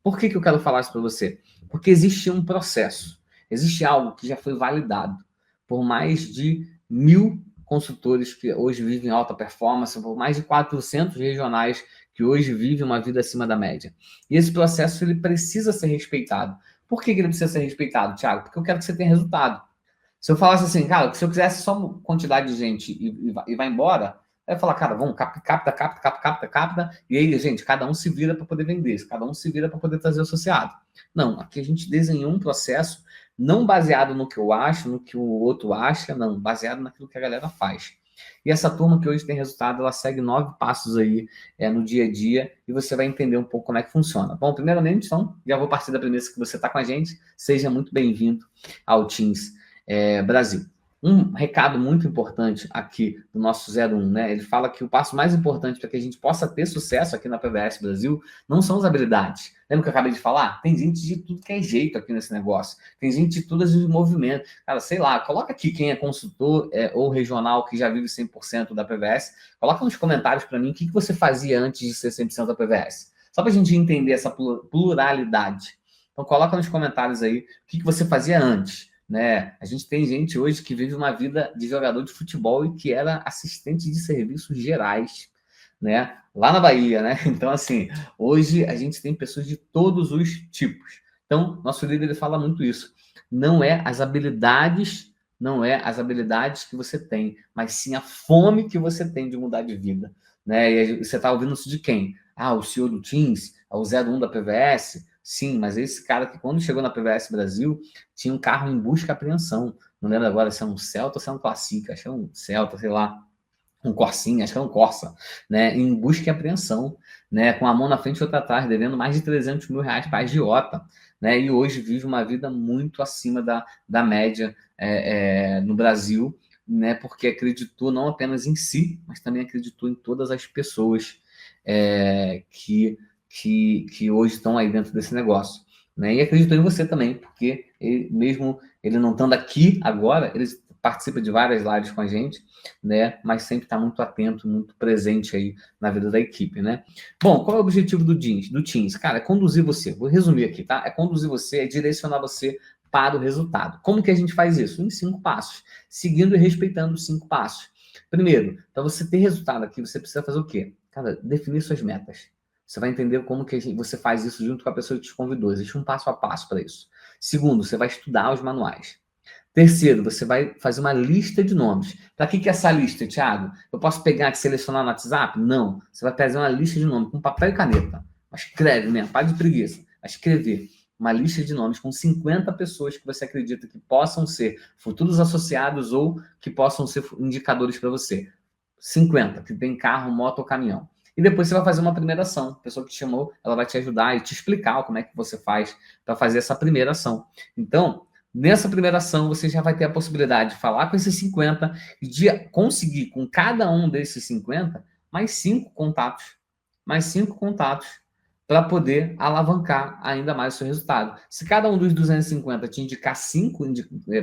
Por que eu quero falar isso para você? Porque existe um processo. Existe algo que já foi validado por mais de 1.000 consultores que hoje vivem alta performance, por mais de 400 regionais que hoje vivem uma vida acima da média. E esse processo ele precisa ser respeitado. Por que ele precisa ser respeitado, Thiago? Porque eu quero que você tenha resultado. Se eu falasse assim, cara, se eu quisesse só uma quantidade de gente e vai embora, aí eu falar, cara, vamos, capta, e aí, gente, cada um se vira para poder vender, cada um se vira para poder trazer o associado. Não, aqui a gente desenhou um processo não baseado no que eu acho, no que o outro acha, não, baseado naquilo que a galera faz. E essa turma que hoje tem resultado, ela segue 9 passos aí no dia a dia, e você vai entender um pouco como é que funciona. Bom, primeiramente, então, já vou partir da premissa que você está com a gente, seja muito bem-vindo ao Teams Brasil. Um recado muito importante aqui do nosso 01, né? Ele fala que o passo mais importante para que a gente possa ter sucesso aqui na PVS Brasil não são as habilidades. Lembra que eu acabei de falar? Tem gente de tudo que é jeito aqui nesse negócio. Tem gente de todos os movimentos. Cara, sei lá, coloca aqui quem é consultor ou regional que já vive 100% da PVS. Coloca nos comentários para mim o que você fazia antes de ser 100% da PVS. Só para a gente entender essa pluralidade. Então, coloca nos comentários aí o que você fazia antes. Né? A gente tem gente hoje que vive uma vida de jogador de futebol e que era assistente de serviços gerais, né? Lá na Bahia, né? Então, assim, hoje a gente tem pessoas de todos os tipos. Então, nosso líder ele fala muito isso. Não é as habilidades que você tem, mas sim a fome que você tem de mudar de vida, né? E você está ouvindo isso de quem? Ah, o CEO do Teams, o 01 da PVS. Sim, mas esse cara que quando chegou na PVS Brasil, tinha um carro em busca e apreensão. Não lembro agora se é um Celta ou se é um Classic. Acho que é um Celta, sei lá. Um Corsinha, acho que é um Corsa. Né? Em busca e apreensão. Né? Com a mão na frente e outra atrás, devendo mais de 300 mil reais para a agiota. Né? E hoje vive uma vida muito acima da média no Brasil. Né? Porque acreditou não apenas em si, mas também acreditou em todas as pessoas que hoje estão aí dentro desse negócio. Né? E acreditou em você também, porque mesmo ele não estando aqui agora, ele participa de várias lives com a gente, né? Mas sempre está muito atento, muito presente aí na vida da equipe, né? Bom, qual é o objetivo do Teams? Cara, é conduzir você. Vou resumir aqui, tá? É conduzir você, é direcionar você para o resultado. Como que a gente faz isso? Em 5 passos, seguindo e respeitando os 5 passos. Primeiro, para você ter resultado aqui, você precisa fazer o quê? Cara, definir suas metas. Você vai entender como que você faz isso junto com a pessoa que te convidou. Existe um passo a passo para isso. Segundo, você vai estudar os manuais. Terceiro, você vai fazer uma lista de nomes. Para que é essa lista, Thiago? Eu posso pegar e selecionar no WhatsApp? Não. Você vai fazer uma lista de nomes com papel e caneta. Mas escreve mesmo, para de preguiça. Vai escrever uma lista de nomes com 50 pessoas que você acredita que possam ser futuros associados ou que possam ser indicadores para você. 50, que tem carro, moto ou caminhão. E depois você vai fazer uma primeira ação. A pessoa que te chamou, ela vai te ajudar e te explicar como é que você faz para fazer essa primeira ação. Então, nessa primeira ação, você já vai ter a possibilidade de falar com esses 50 e de conseguir com cada um desses 50 mais 5 contatos. Mais 5 contatos para poder alavancar ainda mais o seu resultado. Se cada um dos 250 te indicar 5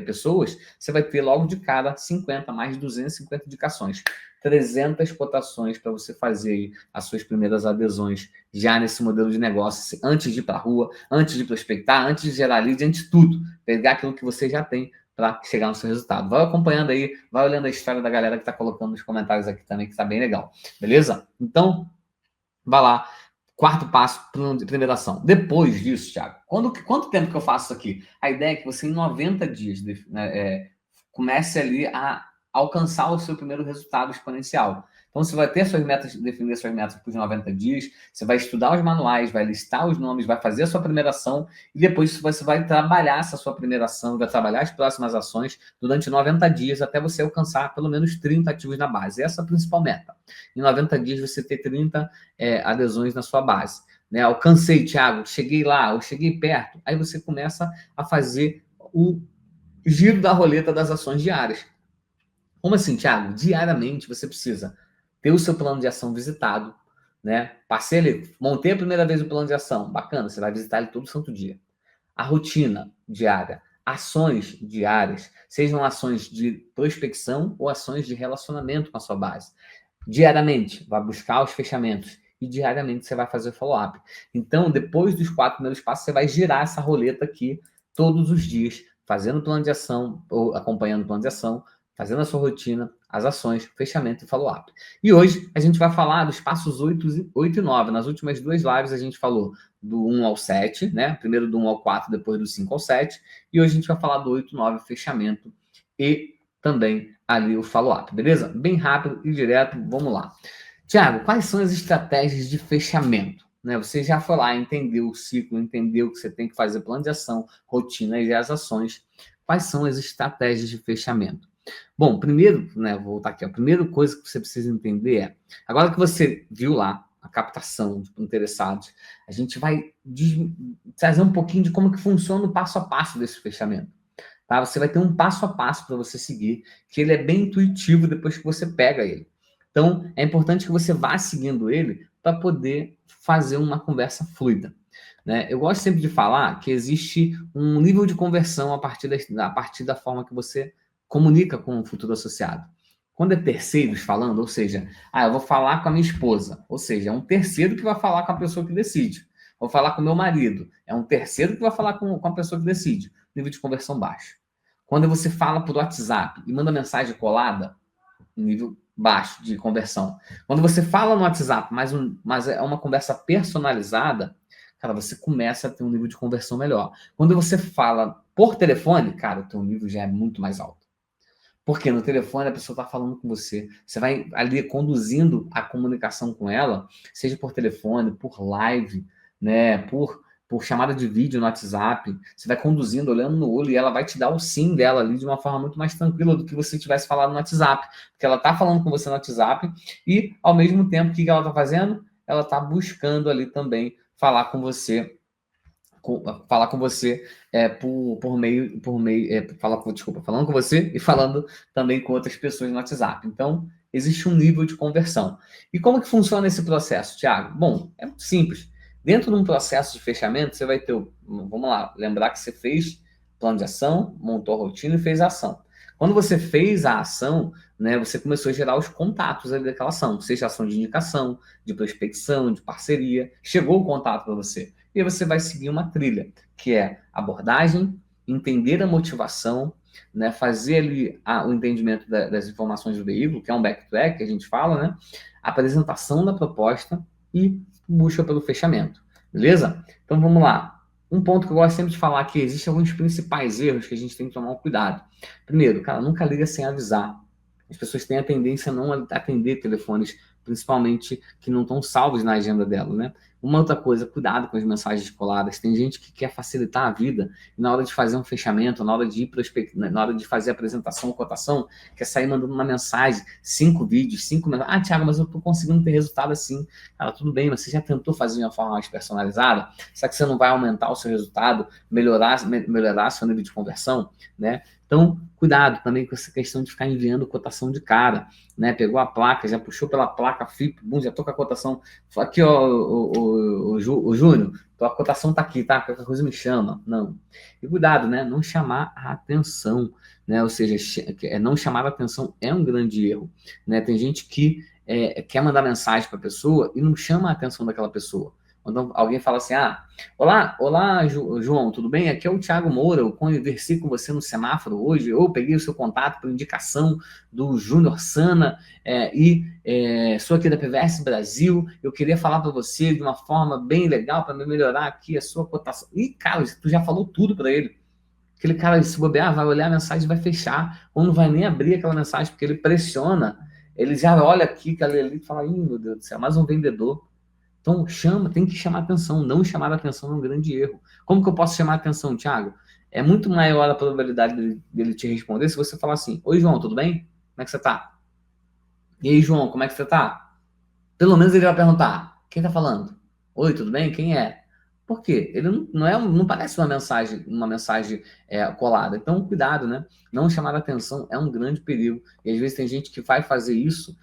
pessoas, você vai ter logo de cara 50 mais 250 indicações. 300 cotações para você fazer as suas primeiras adesões já nesse modelo de negócio, antes de ir para a rua, antes de prospectar, antes de gerar lead, antes de tudo. Pegar aquilo que você já tem para chegar no seu resultado. Vai acompanhando aí, vai olhando a história da galera que está colocando nos comentários aqui também, que está bem legal. Beleza? Então, vai lá. Quarto passo, primeira ação. Depois disso, Thiago, quanto tempo que eu faço isso aqui? A ideia é que você, em 90 dias, comece ali a alcançar o seu primeiro resultado exponencial. Então, você vai ter suas metas, definir suas metas por 90 dias, você vai estudar os manuais, vai listar os nomes, vai fazer a sua primeira ação e depois você vai trabalhar essa sua primeira ação, vai trabalhar as próximas ações durante 90 dias até você alcançar pelo menos 30 ativos na base. Essa é a principal meta. Em 90 dias, você ter 30 adesões na sua base. Né? Alcancei, Thiago, cheguei lá, eu cheguei perto. Aí você começa a fazer o giro da roleta das ações diárias. Como assim, Thiago? Diariamente você precisa ter o seu plano de ação visitado, né? Passei ali, montei a primeira vez o plano de ação, bacana, você vai visitar ele todo santo dia. A rotina diária, ações diárias, sejam ações de prospecção ou ações de relacionamento com a sua base. Diariamente, vai buscar os fechamentos e diariamente você vai fazer follow-up. Então, depois dos 4 primeiros passos, você vai girar essa roleta aqui todos os dias, fazendo o plano de ação ou acompanhando o plano de ação, fazendo a sua rotina, as ações, fechamento e follow-up. E hoje a gente vai falar dos passos 8 e 9. Nas últimas 2 lives a gente falou do 1 ao 7, né? Primeiro do 1 ao 4, depois do 5 ao 7. E hoje a gente vai falar do 8 e 9, fechamento e também ali o follow-up, beleza? Bem rápido e direto, vamos lá. Tiago, quais são as estratégias de fechamento? Né? Você já foi lá, entendeu o ciclo, entendeu que você tem que fazer plano de ação, rotina e as ações. Quais são as estratégias de fechamento? Bom, primeiro, né, vou voltar aqui, a primeira coisa que você precisa entender é, agora que você viu lá a captação de interessados, a gente vai trazer um pouquinho de como que funciona o passo a passo desse fechamento. Tá? Você vai ter um passo a passo para você seguir, que ele é bem intuitivo depois que você pega ele. Então, é importante que você vá seguindo ele para poder fazer uma conversa fluida. Né? Eu gosto sempre de falar que existe um nível de conversão a partir da forma que você comunica com o futuro associado. Quando é terceiros falando, ou seja, eu vou falar com a minha esposa, ou seja, é um terceiro que vai falar com a pessoa que decide. Vou falar com o meu marido, é um terceiro que vai falar com a pessoa que decide. Nível de conversão baixo. Quando você fala por WhatsApp e manda mensagem colada, nível baixo de conversão. Quando você fala no WhatsApp, mas é uma conversa personalizada, cara, você começa a ter um nível de conversão melhor. Quando você fala por telefone, cara, o teu nível já é muito mais alto. Porque no telefone a pessoa está falando com você, você vai ali conduzindo a comunicação com ela, seja por telefone, por live, né, por chamada de vídeo no WhatsApp, você vai conduzindo, olhando no olho, e ela vai te dar o sim dela ali de uma forma muito mais tranquila do que você tivesse falado no WhatsApp. Porque ela está falando com você no WhatsApp e, ao mesmo tempo, o que ela está fazendo? Ela está buscando ali também falar com você falando com você e falando também com outras pessoas no WhatsApp. Então, existe um nível de conversão. E como que funciona esse processo, Thiago? Bom, é muito simples. Dentro de um processo de fechamento, você vai ter, vamos lá, lembrar que você fez plano de ação, montou a rotina e fez a ação. Quando você fez a ação, né, você começou a gerar os contatos ali daquela ação, seja ação de indicação, de prospecção, de parceria, chegou o contato para você. E aí você vai seguir uma trilha, que é abordagem, entender a motivação, né, fazer ali o entendimento das informações do veículo, que é um backtrack, que a gente fala, né, apresentação da proposta e busca pelo fechamento, beleza? Então vamos lá. Um ponto que eu gosto sempre de falar que existem alguns principais erros que a gente tem que tomar um cuidado. Primeiro, cara, nunca liga sem avisar. As pessoas têm a tendência a não atender telefones principalmente que não estão salvos na agenda dela, né? Uma outra coisa, cuidado com as mensagens coladas. Tem gente que quer facilitar a vida e na hora de fazer um fechamento, na hora de ir na hora de fazer a apresentação, cotação, quer sair mandando uma mensagem, 5 vídeos, 5 mensagens. Ah, Thiago, mas eu tô conseguindo ter resultado assim. Cara, tudo bem, mas você já tentou fazer de uma forma mais personalizada? Será que você não vai aumentar o seu resultado, melhorar seu nível de conversão, né? Então, cuidado também com essa questão de ficar enviando cotação de cara, né? Pegou a placa, já puxou pela placa FIP, bum, já tô com a cotação. Aqui, ó, o Júnior, a cotação tá aqui, tá? Qualquer coisa me chama. Não. E cuidado, né? Não chamar a atenção, né? Ou seja, não chamar a atenção é um grande erro, né? Tem gente que quer mandar mensagem para a pessoa e não chama a atenção daquela pessoa. Quando alguém fala assim, olá, João, tudo bem? Aqui é o Thiago Moura, eu conversei com você no semáforo hoje, eu peguei o seu contato por indicação do Júnior Sana, sou aqui da PVS Brasil, eu queria falar para você de uma forma bem legal para melhorar aqui a sua cotação. E, cara, tu já falou tudo para ele. Aquele cara, se bobear, vai olhar a mensagem e vai fechar, ou não vai nem abrir aquela mensagem, porque ele pressiona, ele já olha aqui, ali e fala, meu Deus do céu, mais um vendedor. Então, tem que chamar atenção. Não chamar atenção é um grande erro. Como que eu posso chamar atenção, Thiago? É muito maior a probabilidade dele te responder se você falar assim, oi, João, tudo bem? Como é que você tá? E aí, João, como é que você tá? Pelo menos ele vai perguntar, quem tá falando? Oi, tudo bem? Quem é? Por quê? Ele não parece uma mensagem colada. Então, cuidado, né? Não chamar atenção é um grande perigo. E às vezes tem gente que vai fazer isso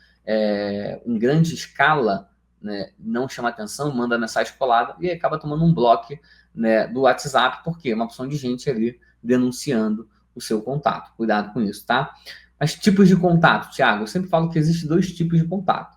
em grande escala, né, não chama atenção, manda mensagem colada e acaba tomando um bloco, né, do WhatsApp, porque é uma opção de gente ali denunciando o seu contato. Cuidado com isso, tá? Mas tipos de contato, Thiago, eu sempre falo que existem 2 tipos de contato.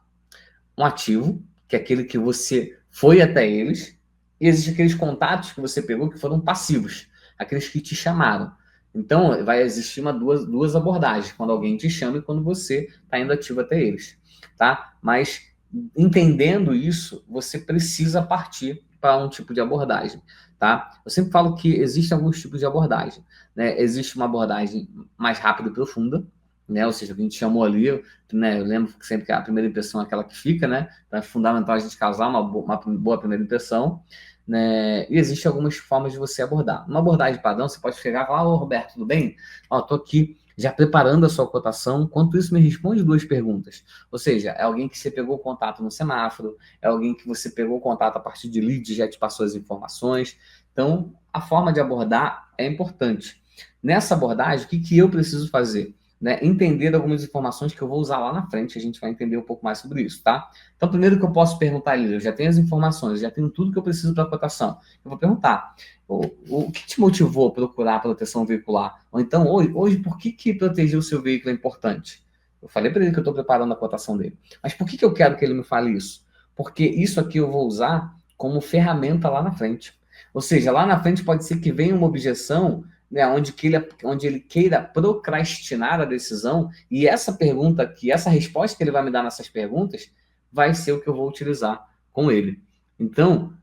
Um ativo, que é aquele que você foi até eles, e existem aqueles contatos que você pegou que foram passivos, aqueles que te chamaram. Então, vai existir duas abordagens, quando alguém te chama e quando você está indo ativo até eles, tá? Mas entendendo isso, você precisa partir para um tipo de abordagem, tá? Eu sempre falo que existem alguns tipos de abordagem, né? Existe uma abordagem mais rápida e profunda, né? Ou seja, o que a gente chamou ali, né? Eu lembro sempre que a primeira impressão é aquela que fica, né? Então é fundamental a gente causar uma boa primeira impressão, né? E existem algumas formas de você abordar. Uma abordagem padrão, você pode chegar e falar, ô Roberto, tudo bem? Ó, tô aqui já preparando a sua cotação, enquanto isso me responde 2 perguntas. Ou seja, é alguém que você pegou contato no semáforo, é alguém que você pegou contato a partir de lead, já te passou as informações. Então, a forma de abordar é importante. Nessa abordagem, o que eu preciso fazer? Né? Entender algumas informações que eu vou usar lá na frente, a gente vai entender um pouco mais sobre isso, tá? Então, primeiro que eu posso perguntar ali, eu já tenho as informações, já tenho tudo que eu preciso para a cotação. Eu vou perguntar, o que te motivou a procurar proteção veicular? Ou então, hoje por que proteger o seu veículo é importante? Eu falei para ele que eu estou preparando a cotação dele. Mas por que eu quero que ele me fale isso? Porque isso aqui eu vou usar como ferramenta lá na frente. Ou seja, lá na frente pode ser que venha uma objeção, né, onde ele queira procrastinar a decisão, e essa pergunta aqui, essa resposta que ele vai me dar nessas perguntas, vai ser o que eu vou utilizar com ele. Então,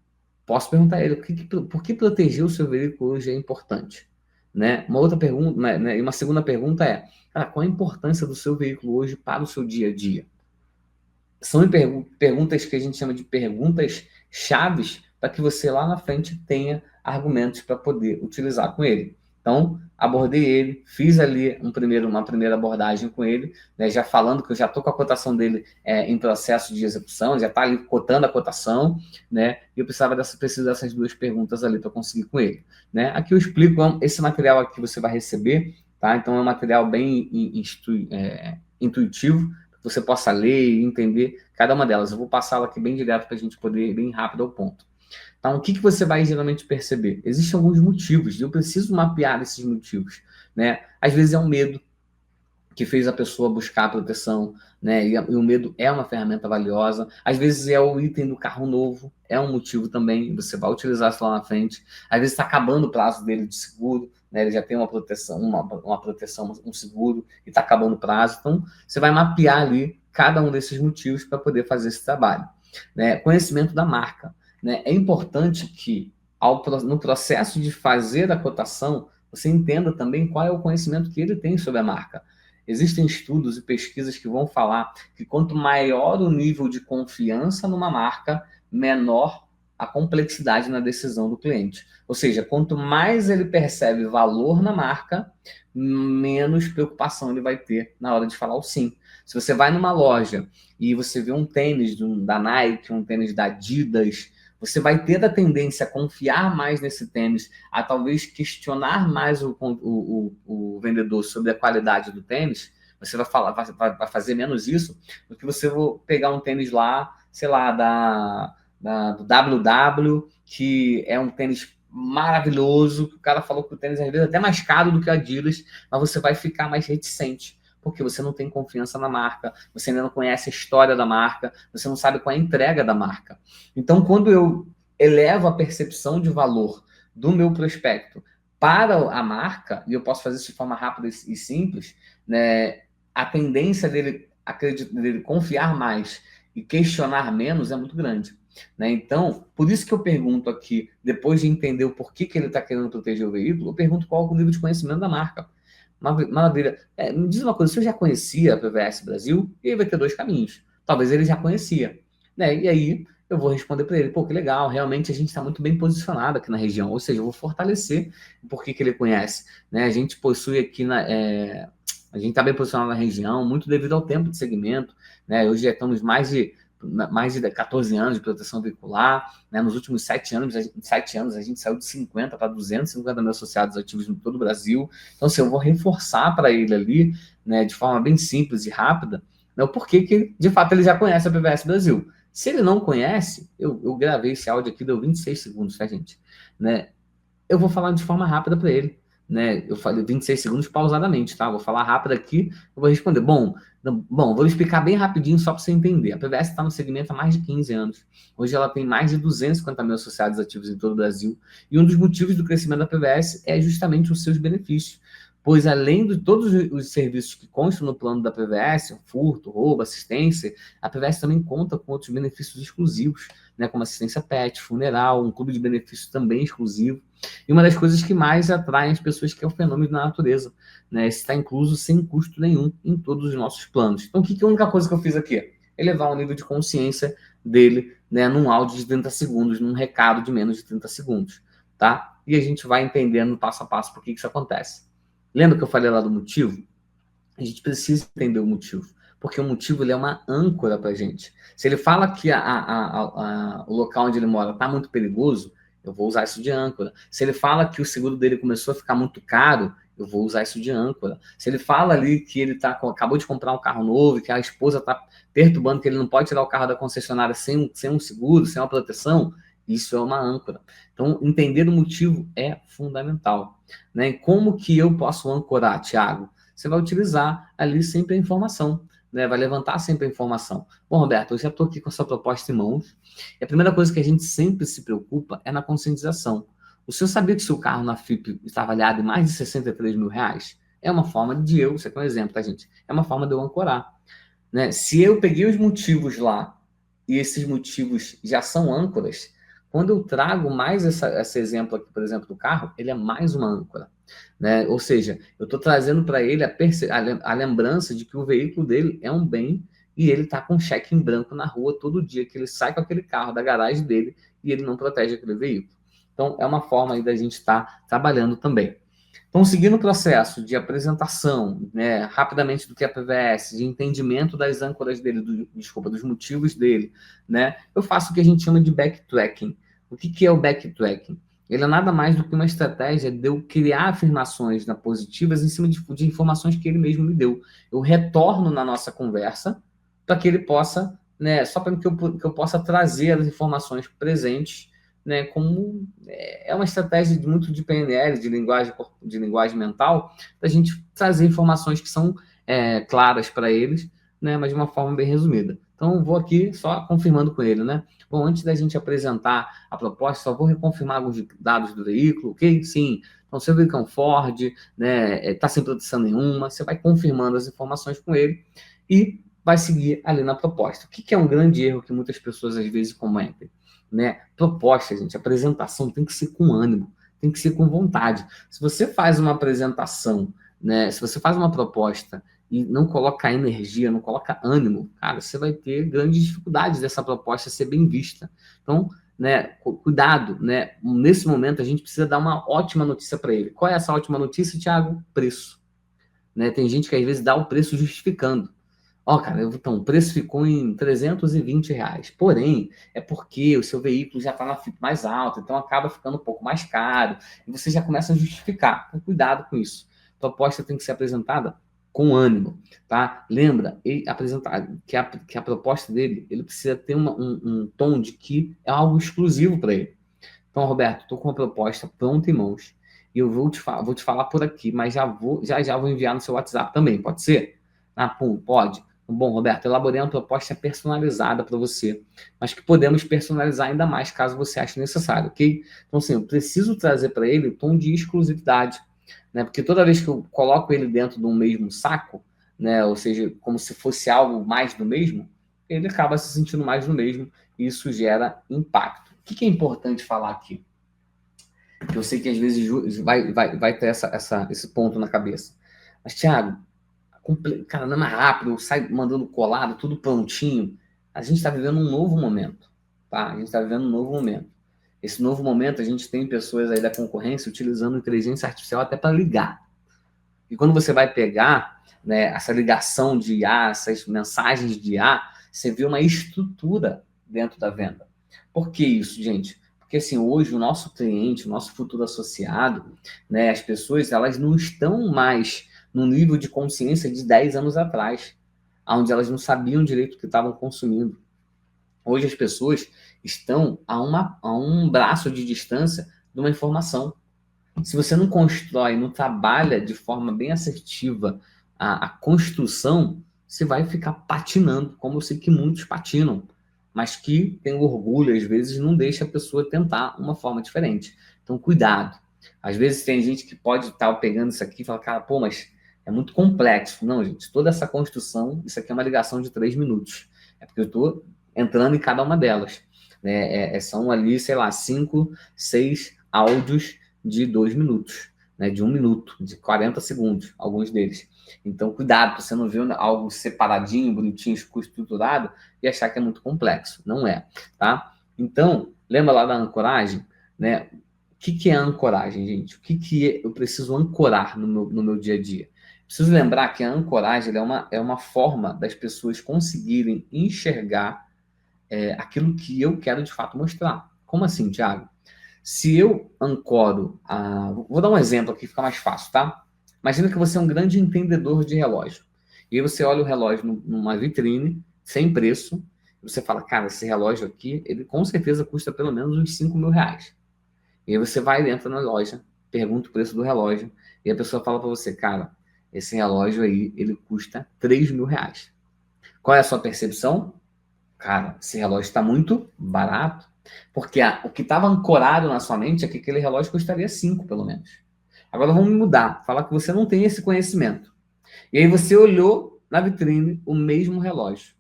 posso perguntar a ele, por que proteger o seu veículo hoje é importante? Né? Uma outra pergunta, né, e uma segunda pergunta é, qual a importância do seu veículo hoje para o seu dia a dia? São perguntas que a gente chama de perguntas chaves para que você lá na frente tenha argumentos para poder utilizar com ele. Então, abordei ele, fiz ali uma primeira abordagem com ele, né, já falando que eu já estou com a cotação dele em processo de execução, já está ali cotando a cotação, né, e eu preciso dessas 2 perguntas ali para conseguir com ele. Né? Aqui eu explico, esse material aqui você vai receber, tá? Então é um material bem intuitivo, que você possa ler e entender cada uma delas. Eu vou passá-la aqui bem direto para a gente poder ir bem rápido ao ponto. Então, o que você vai geralmente perceber? Existem alguns motivos, eu preciso mapear esses motivos, né? Às vezes é um medo que fez a pessoa buscar a proteção, né? E o medo é uma ferramenta valiosa. Às vezes é o item do carro novo, é um motivo também, você vai utilizar isso lá na frente. Às vezes está acabando o prazo dele de seguro, né? Ele já tem uma proteção, um seguro, e está acabando o prazo. Então, você vai mapear ali cada um desses motivos para poder fazer esse trabalho. Né? Conhecimento da marca. Né? É importante que, no processo de fazer a cotação, você entenda também qual é o conhecimento que ele tem sobre a marca. existem estudos e pesquisas que vão falar que quanto maior o nível de confiança numa marca, menor a complexidade na decisão do cliente. Ou seja, quanto mais ele percebe valor na marca, menos preocupação ele vai ter na hora de falar o sim. Se você vai numa loja e você vê um tênis da Nike, um tênis da Adidas, você vai ter a tendência a confiar mais nesse tênis, a talvez questionar mais o vendedor sobre a qualidade do tênis. Você vai falar, vai fazer menos isso do que você pegar um tênis lá, sei lá, do WW, que é um tênis maravilhoso, que o cara falou que o tênis às vezes é até mais caro do que a Adidas, mas você vai ficar mais reticente, porque você não tem confiança na marca, você ainda não conhece a história da marca, você não sabe qual é a entrega da marca. Então, quando eu elevo a percepção de valor do meu prospecto para a marca, e eu posso fazer isso de forma rápida e simples, né, a tendência dele confiar mais e questionar menos é muito grande. Né? Então, por isso que eu pergunto aqui, depois de entender o porquê que ele está querendo proteger o veículo, eu pergunto qual é o nível de conhecimento da marca. Maravilha. Me diz uma coisa, você já conhecia a PVS Brasil? E aí vai ter dois caminhos. Talvez ele já conhecia. Né? E aí eu vou responder para ele, pô, que legal, realmente a gente está muito bem posicionado aqui na região. Ou seja, eu vou fortalecer o porquê que ele conhece. Né? A gente possui aqui a gente está bem posicionado na região, muito devido ao tempo de segmento. Né? Hoje já estamos mais de 14 anos de proteção veicular, né? Nos últimos 7 anos a gente saiu de 50 para 250 mil associados ativos em todo o Brasil. Então, assim, eu vou reforçar para ele ali, né, de forma bem simples e rápida, né, o porquê que, de fato, ele já conhece a PVS Brasil. Se ele não conhece, eu gravei esse áudio aqui, deu 26 segundos, tá, gente? Né? Eu vou falar de forma rápida para ele. Né? Eu falei 26 segundos pausadamente, tá? Vou falar rápido aqui, eu vou responder. Bom, vou explicar bem rapidinho só para você entender. A PVS está no segmento há mais de 15 anos. Hoje ela tem mais de 250 mil associados ativos em todo o Brasil. E um dos motivos do crescimento da PVS é justamente os seus benefícios. Pois além de todos os serviços que constam no plano da PVS, furto, roubo, assistência, a PVS também conta com outros benefícios exclusivos, né, como assistência pet, funeral, um clube de benefícios também exclusivo. E uma das coisas que mais atraem as pessoas que é o fenômeno da natureza. Né? Esse está incluso sem custo nenhum em todos os nossos planos. Então, o que é a única coisa que eu fiz aqui? Elevar o nível de consciência dele, né, num áudio de 30 segundos, num recado de menos de 30 segundos. Tá? E a gente vai entendendo passo a passo por que isso acontece. Lembra que eu falei lá do motivo? A gente precisa entender o motivo, porque o motivo ele é uma âncora para a gente. Se ele fala que o local onde ele mora está muito perigoso, eu vou usar isso de âncora. Se ele fala que o seguro dele começou a ficar muito caro, eu vou usar isso de âncora. Se ele fala ali que ele acabou de comprar um carro novo, que a esposa está perturbando, que ele não pode tirar o carro da concessionária sem um seguro, sem uma proteção, isso é uma âncora. Então, entender o motivo é fundamental. Né? E como que eu posso ancorar, Thiago? Você vai utilizar ali sempre a informação, né? Vai levantar sempre a informação. Bom, Roberto, eu já estou aqui com a sua proposta em mãos. E a primeira coisa que a gente sempre se preocupa é na conscientização. O senhor sabia que seu carro na FIP está avaliado em mais de 63 mil reais? É uma forma de isso aqui é um exemplo, tá, gente? É uma forma de eu ancorar. Né? Se eu peguei os motivos lá e esses motivos já são âncoras, quando eu trago mais esse exemplo aqui, por exemplo, do carro, ele é mais uma âncora. Né? Ou seja, eu estou trazendo para ele a lembrança de que o veículo dele é um bem e ele está com cheque em branco na rua todo dia, que ele sai com aquele carro da garagem dele e ele não protege aquele veículo. Então, é uma forma aí da gente estar trabalhando também. Então, seguindo o processo de apresentação, né, rapidamente do que é a PVS, de entendimento das âncoras dele, dos motivos dele, né, eu faço o que a gente chama de backtracking. O que é o backtracking? Ele é nada mais do que uma estratégia de eu criar afirmações positivas em cima de informações que ele mesmo me deu. Eu retorno na nossa conversa para que ele possa, né, só para que eu possa trazer as informações presentes, né, como é uma estratégia muito de PNL, de linguagem mental, para a gente trazer informações que são claras para eles, né, mas de uma forma bem resumida. Então, vou aqui só confirmando com ele, né? Bom, antes da gente apresentar a proposta, só vou reconfirmar alguns dados do veículo, ok? Sim. Então, seu veículo é um Ford, né? Está sem proteção nenhuma, você vai confirmando as informações com ele e vai seguir ali na proposta. O que é um grande erro que muitas pessoas às vezes cometem? Né? Proposta, gente, apresentação tem que ser com ânimo, tem que ser com vontade. Se você faz uma apresentação, né? Se você faz uma proposta e não coloca energia, não coloca ânimo, cara, você vai ter grandes dificuldades dessa proposta ser bem vista. Então, né, cuidado, né? Nesse momento a gente precisa dar uma ótima notícia para ele. Qual é essa ótima notícia, Thiago? Preço. Né? Tem gente que às vezes dá o preço justificando. Ó, cara, então, o preço ficou em R$ 320. Porém, é porque o seu veículo já está na FIP mais alta, então acaba ficando um pouco mais caro, e você já começa a justificar. Então, cuidado com isso. A proposta tem que ser apresentada com ânimo, tá? Lembra, apresentar que a proposta dele, ele precisa ter um tom de que é algo exclusivo para ele. Então, Roberto, estou com uma proposta pronta em mãos, e eu vou te falar por aqui, mas já vou enviar no seu WhatsApp também, pode ser? Ah, pum, pode. Bom, Roberto, elaborei uma proposta personalizada para você, mas que podemos personalizar ainda mais caso você ache necessário, ok? Então, assim, eu preciso trazer para ele o tom de exclusividade, né? Porque toda vez que eu coloco ele dentro de um mesmo saco, né? Ou seja, como se fosse algo mais do mesmo, ele acaba se sentindo mais do mesmo e isso gera impacto. O que é importante falar aqui? Que eu sei que às vezes vai ter esse ponto na cabeça. Mas, Thiago, cara, não é mais rápido, sai mandando colado, tudo prontinho. A gente está vivendo um novo momento, tá? A gente está vivendo um novo momento. Esse novo momento, a gente tem pessoas aí da concorrência utilizando inteligência artificial até para ligar. E quando você vai pegar, né, essa ligação de IA, essas mensagens de IA, você vê uma estrutura dentro da venda. Por que isso, gente? Porque assim, hoje o nosso cliente, o nosso futuro associado, né, as pessoas, elas não estão mais no nível de consciência de 10 anos atrás, onde elas não sabiam direito o que estavam consumindo. Hoje as pessoas estão a um braço de distância de uma informação. Se você não constrói, não trabalha de forma bem assertiva a construção, você vai ficar patinando, como eu sei que muitos patinam, mas que tem orgulho, às vezes não deixa a pessoa tentar uma forma diferente. Então, cuidado. Às vezes tem gente que pode estar pegando isso aqui e falar, cara, pô, mas é muito complexo. Não, gente, toda essa construção, isso aqui é uma ligação de 3 minutos. É porque eu estou entrando em cada uma delas. Né? São ali, sei lá, 5, 6 áudios de 2 minutos, né? De 1 minuto, de 40 segundos, alguns deles. Então, cuidado, para você não ver algo separadinho, bonitinho, estruturado e achar que é muito complexo. Não é, tá? Então, lembra lá da ancoragem? Né? O que é a ancoragem, gente? O que eu preciso ancorar no meu dia a dia? Preciso lembrar que a ancoragem é uma forma das pessoas conseguirem enxergar aquilo que eu quero de fato mostrar. Como assim, Thiago? Se eu ancoro Vou dar um exemplo aqui, fica mais fácil, tá? Imagina que você é um grande entendedor de relógio. E aí você olha o relógio numa vitrine, sem preço, e você fala, cara, esse relógio aqui, ele com certeza custa pelo menos uns R$ 5.000. E aí você vai dentro na loja, pergunta o preço do relógio, e a pessoa fala para você, cara, esse relógio aí, ele custa R$ 3.000. Qual é a sua percepção? Cara, esse relógio está muito barato. Porque o que estava ancorado na sua mente é que aquele relógio custaria 5, pelo menos. Agora vamos mudar, falar que você não tem esse conhecimento. E aí você olhou na vitrine o mesmo relógio.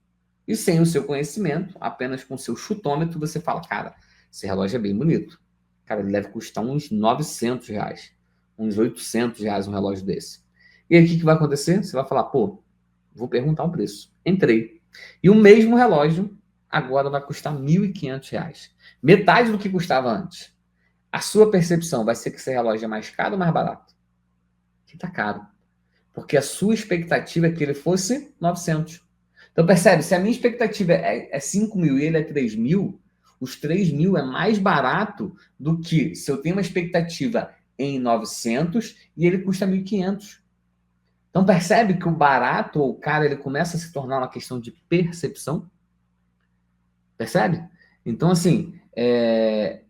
E sem o seu conhecimento, apenas com o seu chutômetro, você fala, cara, esse relógio é bem bonito. Cara, ele deve custar uns R$ 900, uns R$ 800 um relógio desse. E aí o que vai acontecer? Você vai falar, pô, vou perguntar o preço. Entrei. E o mesmo relógio agora vai custar R$ 1.500. Metade do que custava antes. A sua percepção vai ser que esse relógio é mais caro ou mais barato? Que está caro. Porque a sua expectativa é que ele fosse 900. Então percebe, se a minha expectativa é 5 mil e ele é 3 mil, os 3 mil é mais barato do que se eu tenho uma expectativa em 900 e ele custa 1.500. Então percebe que o barato ou o caro ele começa a se tornar uma questão de percepção? Percebe? Então, assim,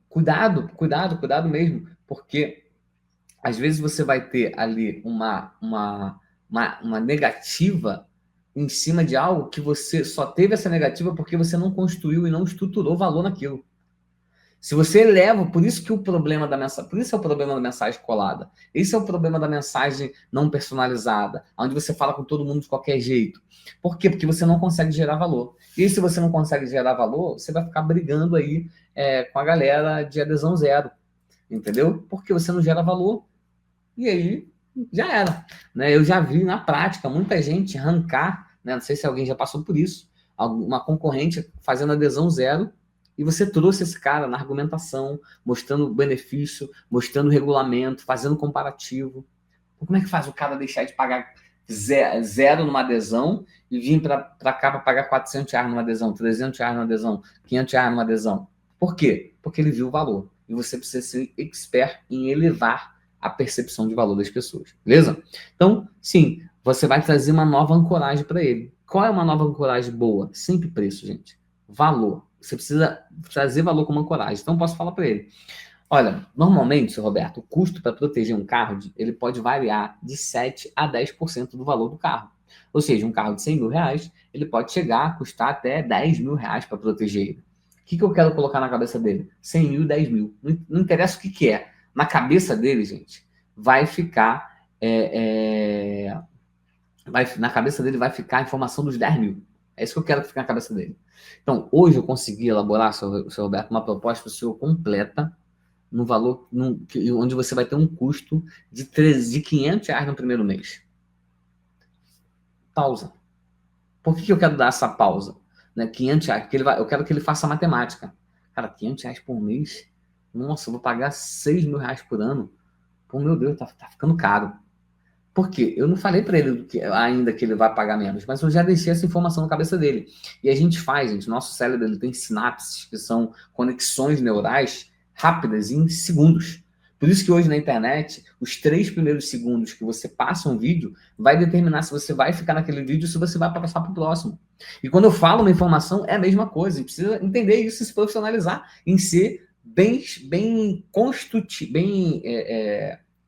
cuidado mesmo, porque às vezes você vai ter ali uma negativa em cima de algo que você só teve essa negativa porque você não construiu e não estruturou valor naquilo. Se você eleva, por isso que o problema da mensagem, por isso é o problema da mensagem colada. Esse é o problema da mensagem não personalizada, onde você fala com todo mundo de qualquer jeito. Por quê? Porque você não consegue gerar valor. E se você não consegue gerar valor, você vai ficar brigando aí com a galera de adesão zero. Entendeu? Porque você não gera valor. E aí já era. Né? Eu já vi na prática muita gente arrancar, né? Não sei se alguém já passou por isso, uma concorrente fazendo adesão zero, e você trouxe esse cara na argumentação, mostrando o benefício, mostrando o regulamento, fazendo comparativo. Então, como é que faz o cara deixar de pagar zero numa adesão e vir para cá para pagar R$ 400 numa adesão, R$ 300 numa adesão, R$ 500 numa adesão? Por quê? Porque ele viu o valor. E você precisa ser expert em elevar a percepção de valor das pessoas, beleza? Então, sim, você vai trazer uma nova ancoragem para ele. Qual é uma nova ancoragem boa? Sempre preço, gente. Valor. Você precisa trazer valor como ancoragem. Então, posso falar para ele: olha, normalmente, seu Roberto, o custo para proteger um carro, ele pode variar de 7 a 10% do valor do carro. Ou seja, um carro de R$ 100.000, ele pode chegar a custar até R$ 10.000 para proteger ele. O que eu quero colocar na cabeça dele? 100 mil, 10 mil. Não interessa o que é. Na cabeça dele, gente, vai ficar... na cabeça dele vai ficar a informação dos 10 mil. É isso que eu quero que fique na cabeça dele. Então, hoje eu consegui elaborar, seu Roberto, uma proposta para o senhor completa, no valor, onde você vai ter um custo de R$ 500 no primeiro mês. Pausa. Por que eu quero dar essa pausa? Né? R$ 500, porque eu quero que ele faça a matemática. Cara, R$ 500 por mês? Nossa, eu vou pagar R$ 6.000 por ano? Pô, meu Deus, tá ficando caro. Por quê? Eu não falei para ele ainda que ele vai pagar menos, mas eu já deixei essa informação na cabeça dele. E a gente faz, gente, nosso cérebro ele tem sinapses, que são conexões neurais rápidas em segundos. Por isso que hoje na internet, os 3 primeiros segundos que você passa um vídeo vai determinar se você vai ficar naquele vídeo ou se você vai passar para o próximo. E quando eu falo uma informação, é a mesma coisa. E precisa entender isso e se profissionalizar em ser bem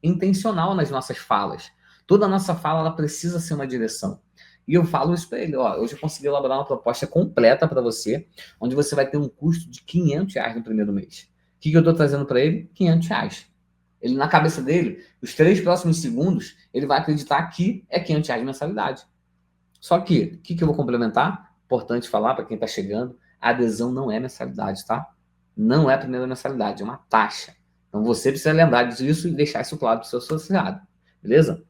intencional nas nossas falas. Toda a nossa fala ela precisa ser uma direção. E eu falo isso para ele: ó, hoje eu consegui elaborar uma proposta completa para você, onde você vai ter um custo de R$ 500 no primeiro mês. O que eu estou trazendo para ele? R$ 500. Ele, na cabeça dele, os 3 próximos segundos, ele vai acreditar que é R$ 500 de mensalidade. Só que, o que eu vou complementar? Importante falar para quem está chegando: a adesão não é mensalidade, tá? Não é a primeira mensalidade, é uma taxa. Então você precisa lembrar disso e deixar isso claro para o seu associado, beleza?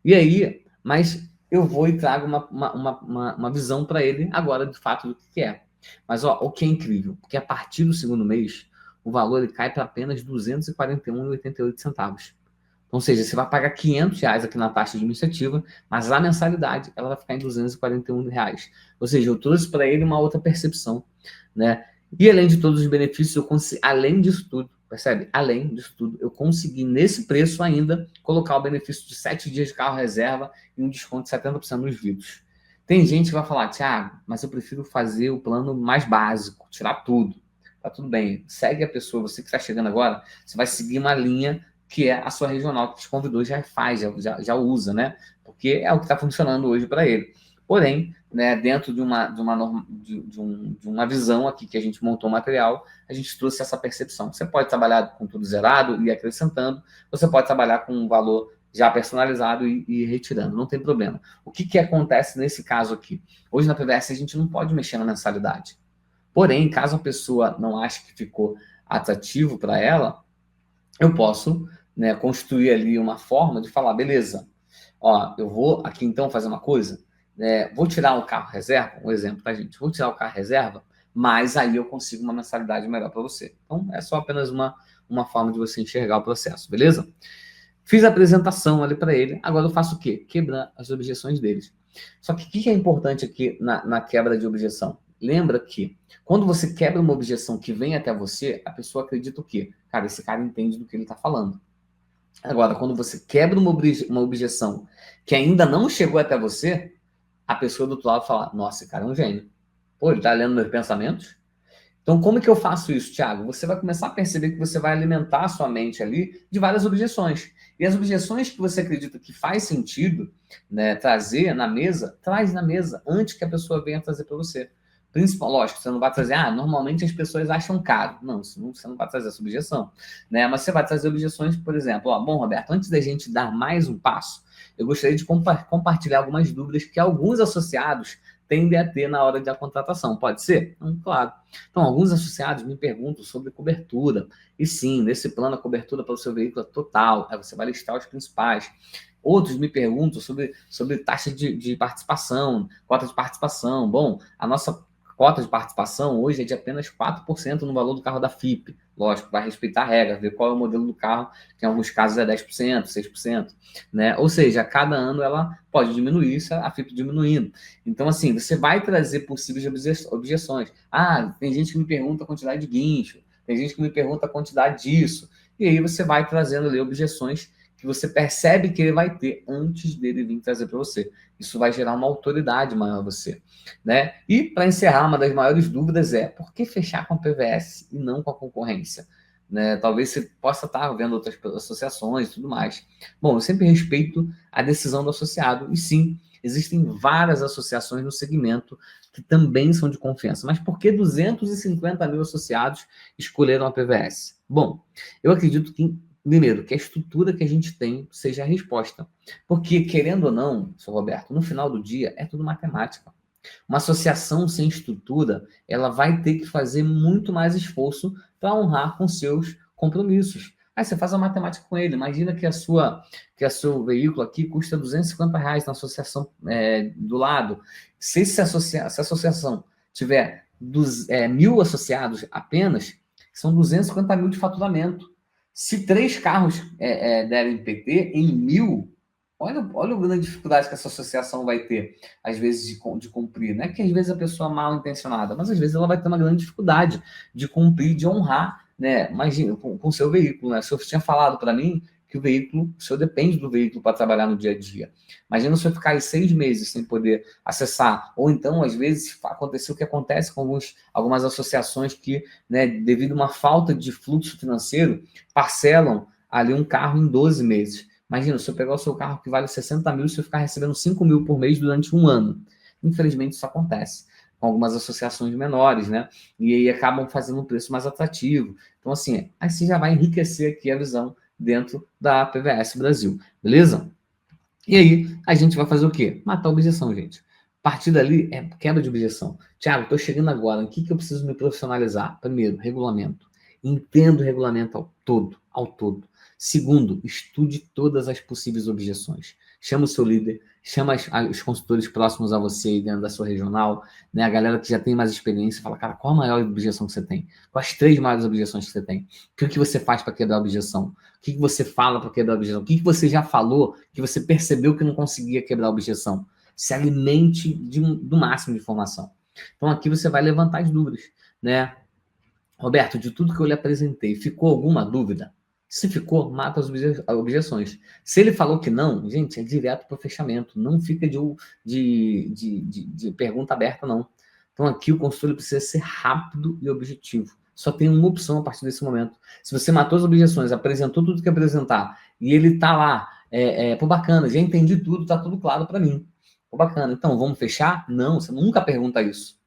E aí, mas eu vou e trago uma visão para ele agora, de fato, do que é. Mas ó, o que é incrível, porque a partir do segundo mês, o valor ele cai para apenas R$ 241,88. Então, ou seja, você vai pagar R$ 500 aqui na taxa administrativa, mas a mensalidade ela vai ficar em R$ 241. Ou seja, eu trouxe para ele uma outra percepção, né? E além de todos os benefícios, além disso tudo, percebe? Além disso tudo, eu consegui, nesse preço ainda, colocar o benefício de 7 dias de carro reserva e um desconto de 70% nos vidros. Tem gente que vai falar: Thiago, mas eu prefiro fazer o plano mais básico, tirar tudo. Tá tudo bem. Segue a pessoa, você que está chegando agora, você vai seguir uma linha que é a sua regional, que te convidou, já faz, já usa, né? Porque é o que está funcionando hoje para ele. Porém, né, dentro de uma visão aqui que a gente montou o material, a gente trouxe essa percepção. Você pode trabalhar com tudo zerado e acrescentando, você pode trabalhar com um valor já personalizado e retirando, não tem problema. O que acontece nesse caso aqui? Hoje na PVS a gente não pode mexer na mensalidade. Porém, caso a pessoa não ache que ficou atrativo para ela, eu posso, né, construir ali uma forma de falar: beleza, ó, eu vou aqui então fazer uma coisa, vou tirar o carro reserva, um exemplo, tá, gente? Vou tirar o carro reserva, mas aí eu consigo uma mensalidade melhor para você. Então, é só apenas uma forma de você enxergar o processo, beleza? Fiz a apresentação ali para ele, agora eu faço o quê? Quebrar as objeções deles. Só que o que é importante aqui na quebra de objeção? Lembra que quando você quebra uma objeção que vem até você, a pessoa acredita o quê? Cara, esse cara entende do que ele está falando. Agora, quando você quebra uma objeção que ainda não chegou até você, a pessoa do outro lado fala: nossa, esse cara é um gênio. Pô, ele está lendo meus pensamentos? Então, como é que eu faço isso, Thiago? Você vai começar a perceber que você vai alimentar a sua mente ali de várias objeções. E as objeções que você acredita que faz sentido, né, trazer na mesa, traz na mesa antes que a pessoa venha trazer para você. Lógico, você não vai trazer: normalmente as pessoas acham caro. Não, você não vai trazer essa objeção, né? Mas você vai trazer objeções, por exemplo: bom, Roberto, antes da gente dar mais um passo, eu gostaria de compartilhar algumas dúvidas que alguns associados tendem a ter na hora da contratação. Pode ser? Claro. Então, alguns associados me perguntam sobre cobertura. E sim, nesse plano, a cobertura para o seu veículo é total. Aí você vai listar os principais. Outros me perguntam sobre taxa de participação, cota de participação. Bom, a nossa cota de participação hoje é de apenas 4% no valor do carro da FIP. Lógico, vai respeitar a regra, ver qual é o modelo do carro, que em alguns casos é 10%, 6%, né? Ou seja, a cada ano ela pode diminuir, isso a FIP diminuindo. Então, assim, você vai trazer possíveis objeções. Ah, tem gente que me pergunta a quantidade de guincho, tem gente que me pergunta a quantidade disso. E aí você vai trazendo ali objeções que você percebe que ele vai ter antes dele vir trazer para você. Isso vai gerar uma autoridade maior a você, né? E para encerrar, uma das maiores dúvidas é por que fechar com a PVS e não com a concorrência? Né? Talvez você possa estar vendo outras associações e tudo mais. Bom, eu sempre respeito a decisão do associado e sim, existem várias associações no segmento que também são de confiança. Mas por que 250 mil associados escolheram a PVS? Bom, eu acredito que primeiro, que a estrutura que a gente tem seja a resposta. Porque, querendo ou não, seu Roberto, no final do dia é tudo matemática. Uma associação sem estrutura, ela vai ter que fazer muito mais esforço para honrar com seus compromissos. Aí você faz a matemática com ele. Imagina que o seu veículo aqui custa R$ 250 na associação do lado. Se a associação tiver 1.000 associados apenas, são 250 mil de faturamento. Se 3 carros derem PT em 1.000, olha a grande dificuldade que essa associação vai ter, às vezes, de cumprir. Não é que às vezes a pessoa é mal intencionada, mas às vezes ela vai ter uma grande dificuldade de cumprir, de honrar, né? Imagina, com o seu veículo, né? O senhor tinha falado para mim que o senhor depende do veículo para trabalhar no dia a dia. Imagina o senhor ficar aí 6 meses sem poder acessar, ou então, às vezes, aconteceu o que acontece com algumas associações que, né, devido a uma falta de fluxo financeiro, parcelam ali um carro em 12 meses. Imagina, se eu pegar o seu carro que vale 60 mil, se eu ficar recebendo 5 mil por mês durante um ano. Infelizmente, isso acontece com algumas associações menores, né? E aí acabam fazendo um preço mais atrativo. Então, assim, aí você já vai enriquecer aqui a visão dentro da PVS Brasil, beleza? E aí, a gente vai fazer o quê? Matar a objeção, gente. A partir dali é quebra de objeção. Tiago, estou chegando agora, o que eu preciso me profissionalizar? Primeiro, regulamento. Entenda o regulamento ao todo. Segundo, estude todas as possíveis objeções. Chama o seu líder, chama os consultores próximos a você dentro da sua regional, né? A galera que já tem mais experiência, fala, cara, qual a maior objeção que você tem? Quais as 3 maiores objeções que você tem? O que você faz para quebrar a objeção? O que você fala para quebrar a objeção? O que você já falou que você percebeu que não conseguia quebrar a objeção? Se alimente do máximo de informação. Então, aqui você vai levantar as dúvidas, né? Roberto, de tudo que eu lhe apresentei, ficou alguma dúvida? Se ficou, mata as objeções. Se ele falou que não, gente, é direto para o fechamento. Não fica de pergunta aberta, não. Então, aqui o consultor precisa ser rápido e objetivo. Só tem uma opção a partir desse momento. Se você matou as objeções, apresentou tudo que apresentar, e ele está lá, pô, bacana, já entendi tudo, está tudo claro para mim. Pô, bacana, então, vamos fechar? Não, você nunca pergunta isso.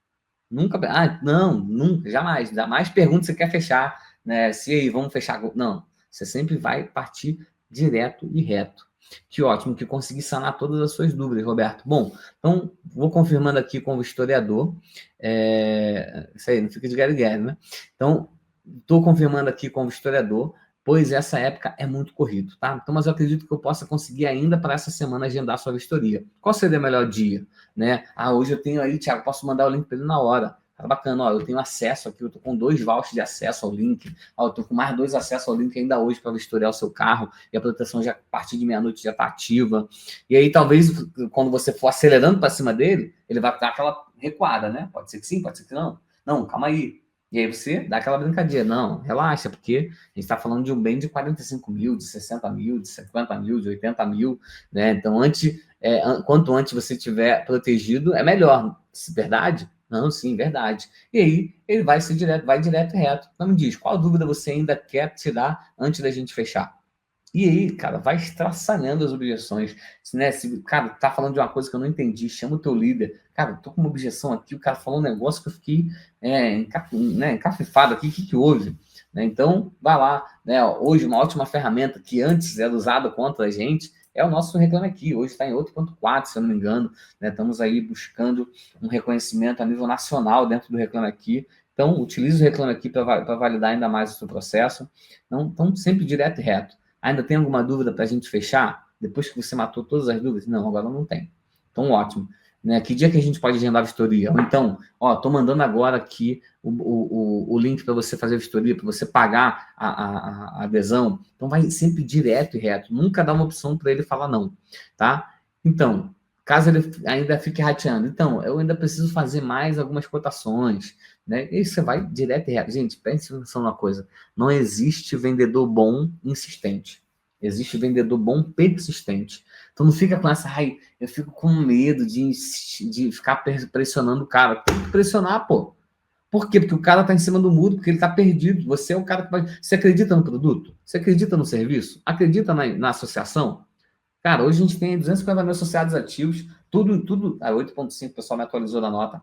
Nunca, não, nunca, jamais. Jamais pergunta se você quer fechar, né? Se aí, vamos fechar. Não, você sempre vai partir direto e reto. Que ótimo, que consegui sanar todas as suas dúvidas, Roberto. Bom, então, vou confirmando aqui com o historiador. Isso aí, não fica de guerra, né? Então, estou confirmando aqui com o historiador, pois essa época é muito corrido, tá? Então, mas eu acredito que eu possa conseguir ainda para essa semana agendar a sua vistoria. Qual seria o melhor dia, né? Hoje eu tenho aí, Thiago, posso mandar o link para ele na hora. Tá bacana, ó, eu tenho acesso aqui, eu tô com 2 vouchers de acesso ao link, ó, eu tô com mais 2 acessos ao link ainda hoje para vistoriar o seu carro, e a proteção já a partir de meia-noite já está ativa. E aí, talvez, quando você for acelerando para cima dele, ele vai dar aquela recuada, né? Pode ser que sim, pode ser que não. Não, calma aí. E aí você dá aquela brincadeira. Não, relaxa, porque a gente está falando de um bem de 45 mil, de 60 mil, de 50 mil, de 80 mil, né? Então, quanto antes você estiver protegido, é melhor. Verdade? Não, sim, verdade. E aí, ele vai direto e reto. Então, me diz, qual dúvida você ainda quer tirar antes da gente fechar? E aí, cara, vai estraçalhando as objeções. Né? Se, cara, tá falando de uma coisa que eu não entendi, chama o teu líder. Cara, tô com uma objeção aqui, o cara falou um negócio que eu fiquei encafifado aqui, o que houve? Né? Então, vai lá. Né? Hoje, uma ótima ferramenta que antes era usada contra a gente é o nosso Reclame Aqui. Hoje está em 8.4, se eu não me engano. Né? Estamos aí buscando um reconhecimento a nível nacional dentro do Reclame Aqui. Então, utilize o Reclame Aqui para validar ainda mais o seu processo. Então, sempre direto e reto. Ainda tem alguma dúvida para a gente fechar? Depois que você matou todas as dúvidas? Não, agora não tem. Então, ótimo. Né? Que dia que a gente pode agendar a vistoria? Ou então, estou mandando agora aqui o link para você fazer a vistoria, para você pagar a adesão. Então, vai sempre direto e reto. Nunca dá uma opção para ele falar não, tá? Então, caso ele ainda fique rateando, então, eu ainda preciso fazer mais algumas cotações, né? E você vai direto e reto. Gente, preste atenção numa coisa. Não existe vendedor bom insistente. Existe vendedor bom persistente. Então não fica com essa, eu fico com medo de ficar pressionando o cara. Tem que pressionar, pô. Por quê? Porque o cara tá em cima do muro, porque ele tá perdido. Você é o cara que vai... Você acredita no produto? Você acredita no serviço? Acredita na associação? Cara, hoje a gente tem 250 mil associados ativos, tudo, 8,5, o pessoal me atualizou na nota,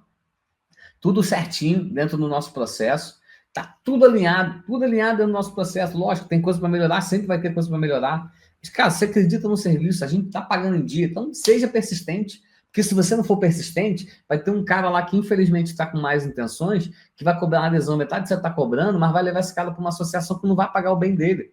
tudo certinho dentro do nosso processo, tá tudo alinhado dentro do nosso processo. Lógico, tem coisa para melhorar, sempre vai ter coisa para melhorar. Mas, cara, você acredita no serviço, a gente tá pagando em dia, então seja persistente, porque se você não for persistente, vai ter um cara lá que infelizmente está com mais intenções, que vai cobrar uma adesão, metade você está cobrando, mas vai levar esse cara para uma associação que não vai pagar o bem dele.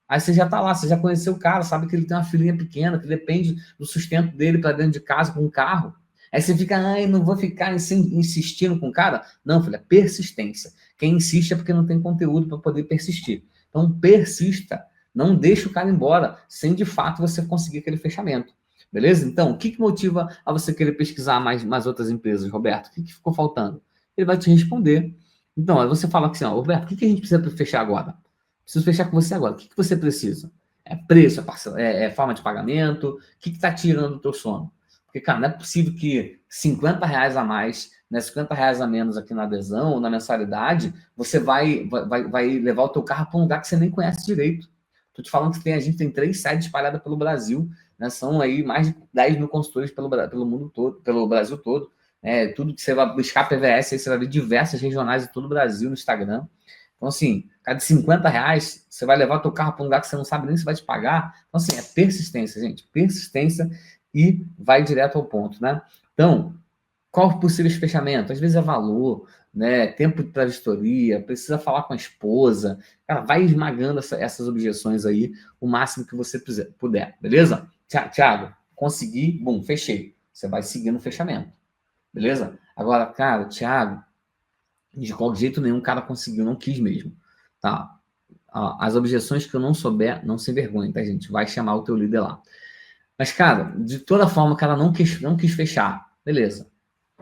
Aí você já está lá, você já conheceu o cara, sabe que ele tem uma filhinha pequena, que depende do sustento dele para dentro de casa com um carro. Aí você fica, eu não vou ficar insistindo com o cara. Não, filho, é persistência. Quem insiste é porque não tem conteúdo para poder persistir. Então, persista. Não deixe o cara embora sem, de fato, você conseguir aquele fechamento. Beleza? Então, o que motiva a você querer pesquisar mais outras empresas, Roberto? O que ficou faltando? Ele vai te responder. Então, aí você fala assim, Roberto, o que a gente precisa para fechar agora? Preciso fechar com você agora. O que você precisa? É preço, é forma de pagamento? O que está tirando o teu sono? Porque, cara, não é possível que R$ 50 a mais, né, R$ 50 a menos aqui na adesão ou na mensalidade, você vai levar o teu carro para um lugar que você nem conhece direito. Estou te falando que a gente tem 3 sedes espalhadas pelo Brasil, né, são aí mais de 10 mil consultores pelo mundo todo, pelo Brasil todo. Tudo que você vai buscar PVS, aí você vai ver diversas regionais de todo o Brasil no Instagram. Então, assim, cada R$ 50, você vai levar o teu carro para um lugar que você não sabe nem se vai te pagar. Então, assim, é persistência, gente. Persistência e vai direto ao ponto, né? Então, qual possíveis fechamentos? Às vezes é valor, né? Tempo para vistoria, precisa falar com a esposa. Cara, vai esmagando essas objeções aí o máximo que você puder, beleza? Tiago, consegui, bum, fechei. Você vai seguindo o fechamento, beleza? Agora, cara, Tiago, de qualquer jeito nenhum o cara conseguiu, não quis mesmo, tá? As objeções que eu não souber, não se envergonhe, tá, gente? Vai chamar o teu líder lá. Mas, cara, de toda forma, o cara não quis fechar. Beleza.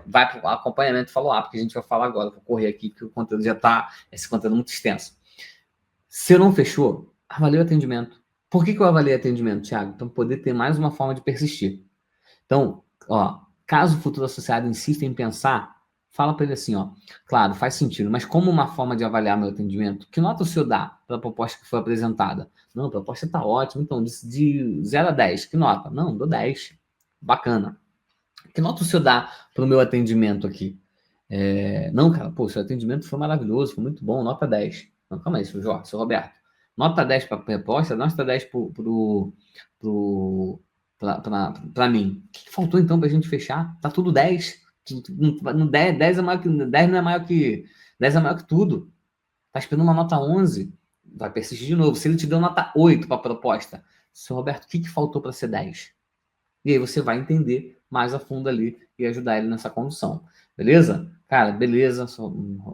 Vai para o acompanhamento follow-up, que a gente vai falar agora. Vou correr aqui, porque o conteúdo já está... Esse conteúdo é muito extenso. Se não fechou, avalie o atendimento. Por que eu avaliei atendimento, Thiago? Então, poder ter mais uma forma de persistir. Então, caso o futuro associado insista em pensar, fala para ele assim, claro, faz sentido, mas como uma forma de avaliar meu atendimento, que nota o senhor dá para a proposta que foi apresentada? Não, a proposta está ótima, então, de 0 a 10, que nota? Não, dou 10. Bacana. Que nota o senhor dá para o meu atendimento aqui? Não, cara, o seu atendimento foi maravilhoso, foi muito bom, nota 10. Não, calma aí, seu Jorge, seu Roberto. Nota 10 para a proposta, nota 10 para mim. O que faltou então para a gente fechar? Tá tudo 10. No 10 é maior que 10 não é maior que 10 é maior que tudo. Tá esperando uma nota 11, vai persistir de novo. Se ele te deu nota 8 para a proposta, seu Roberto, o que faltou para ser 10? E aí você vai entender mais a fundo ali e ajudar ele nessa condução. Beleza? Cara, beleza.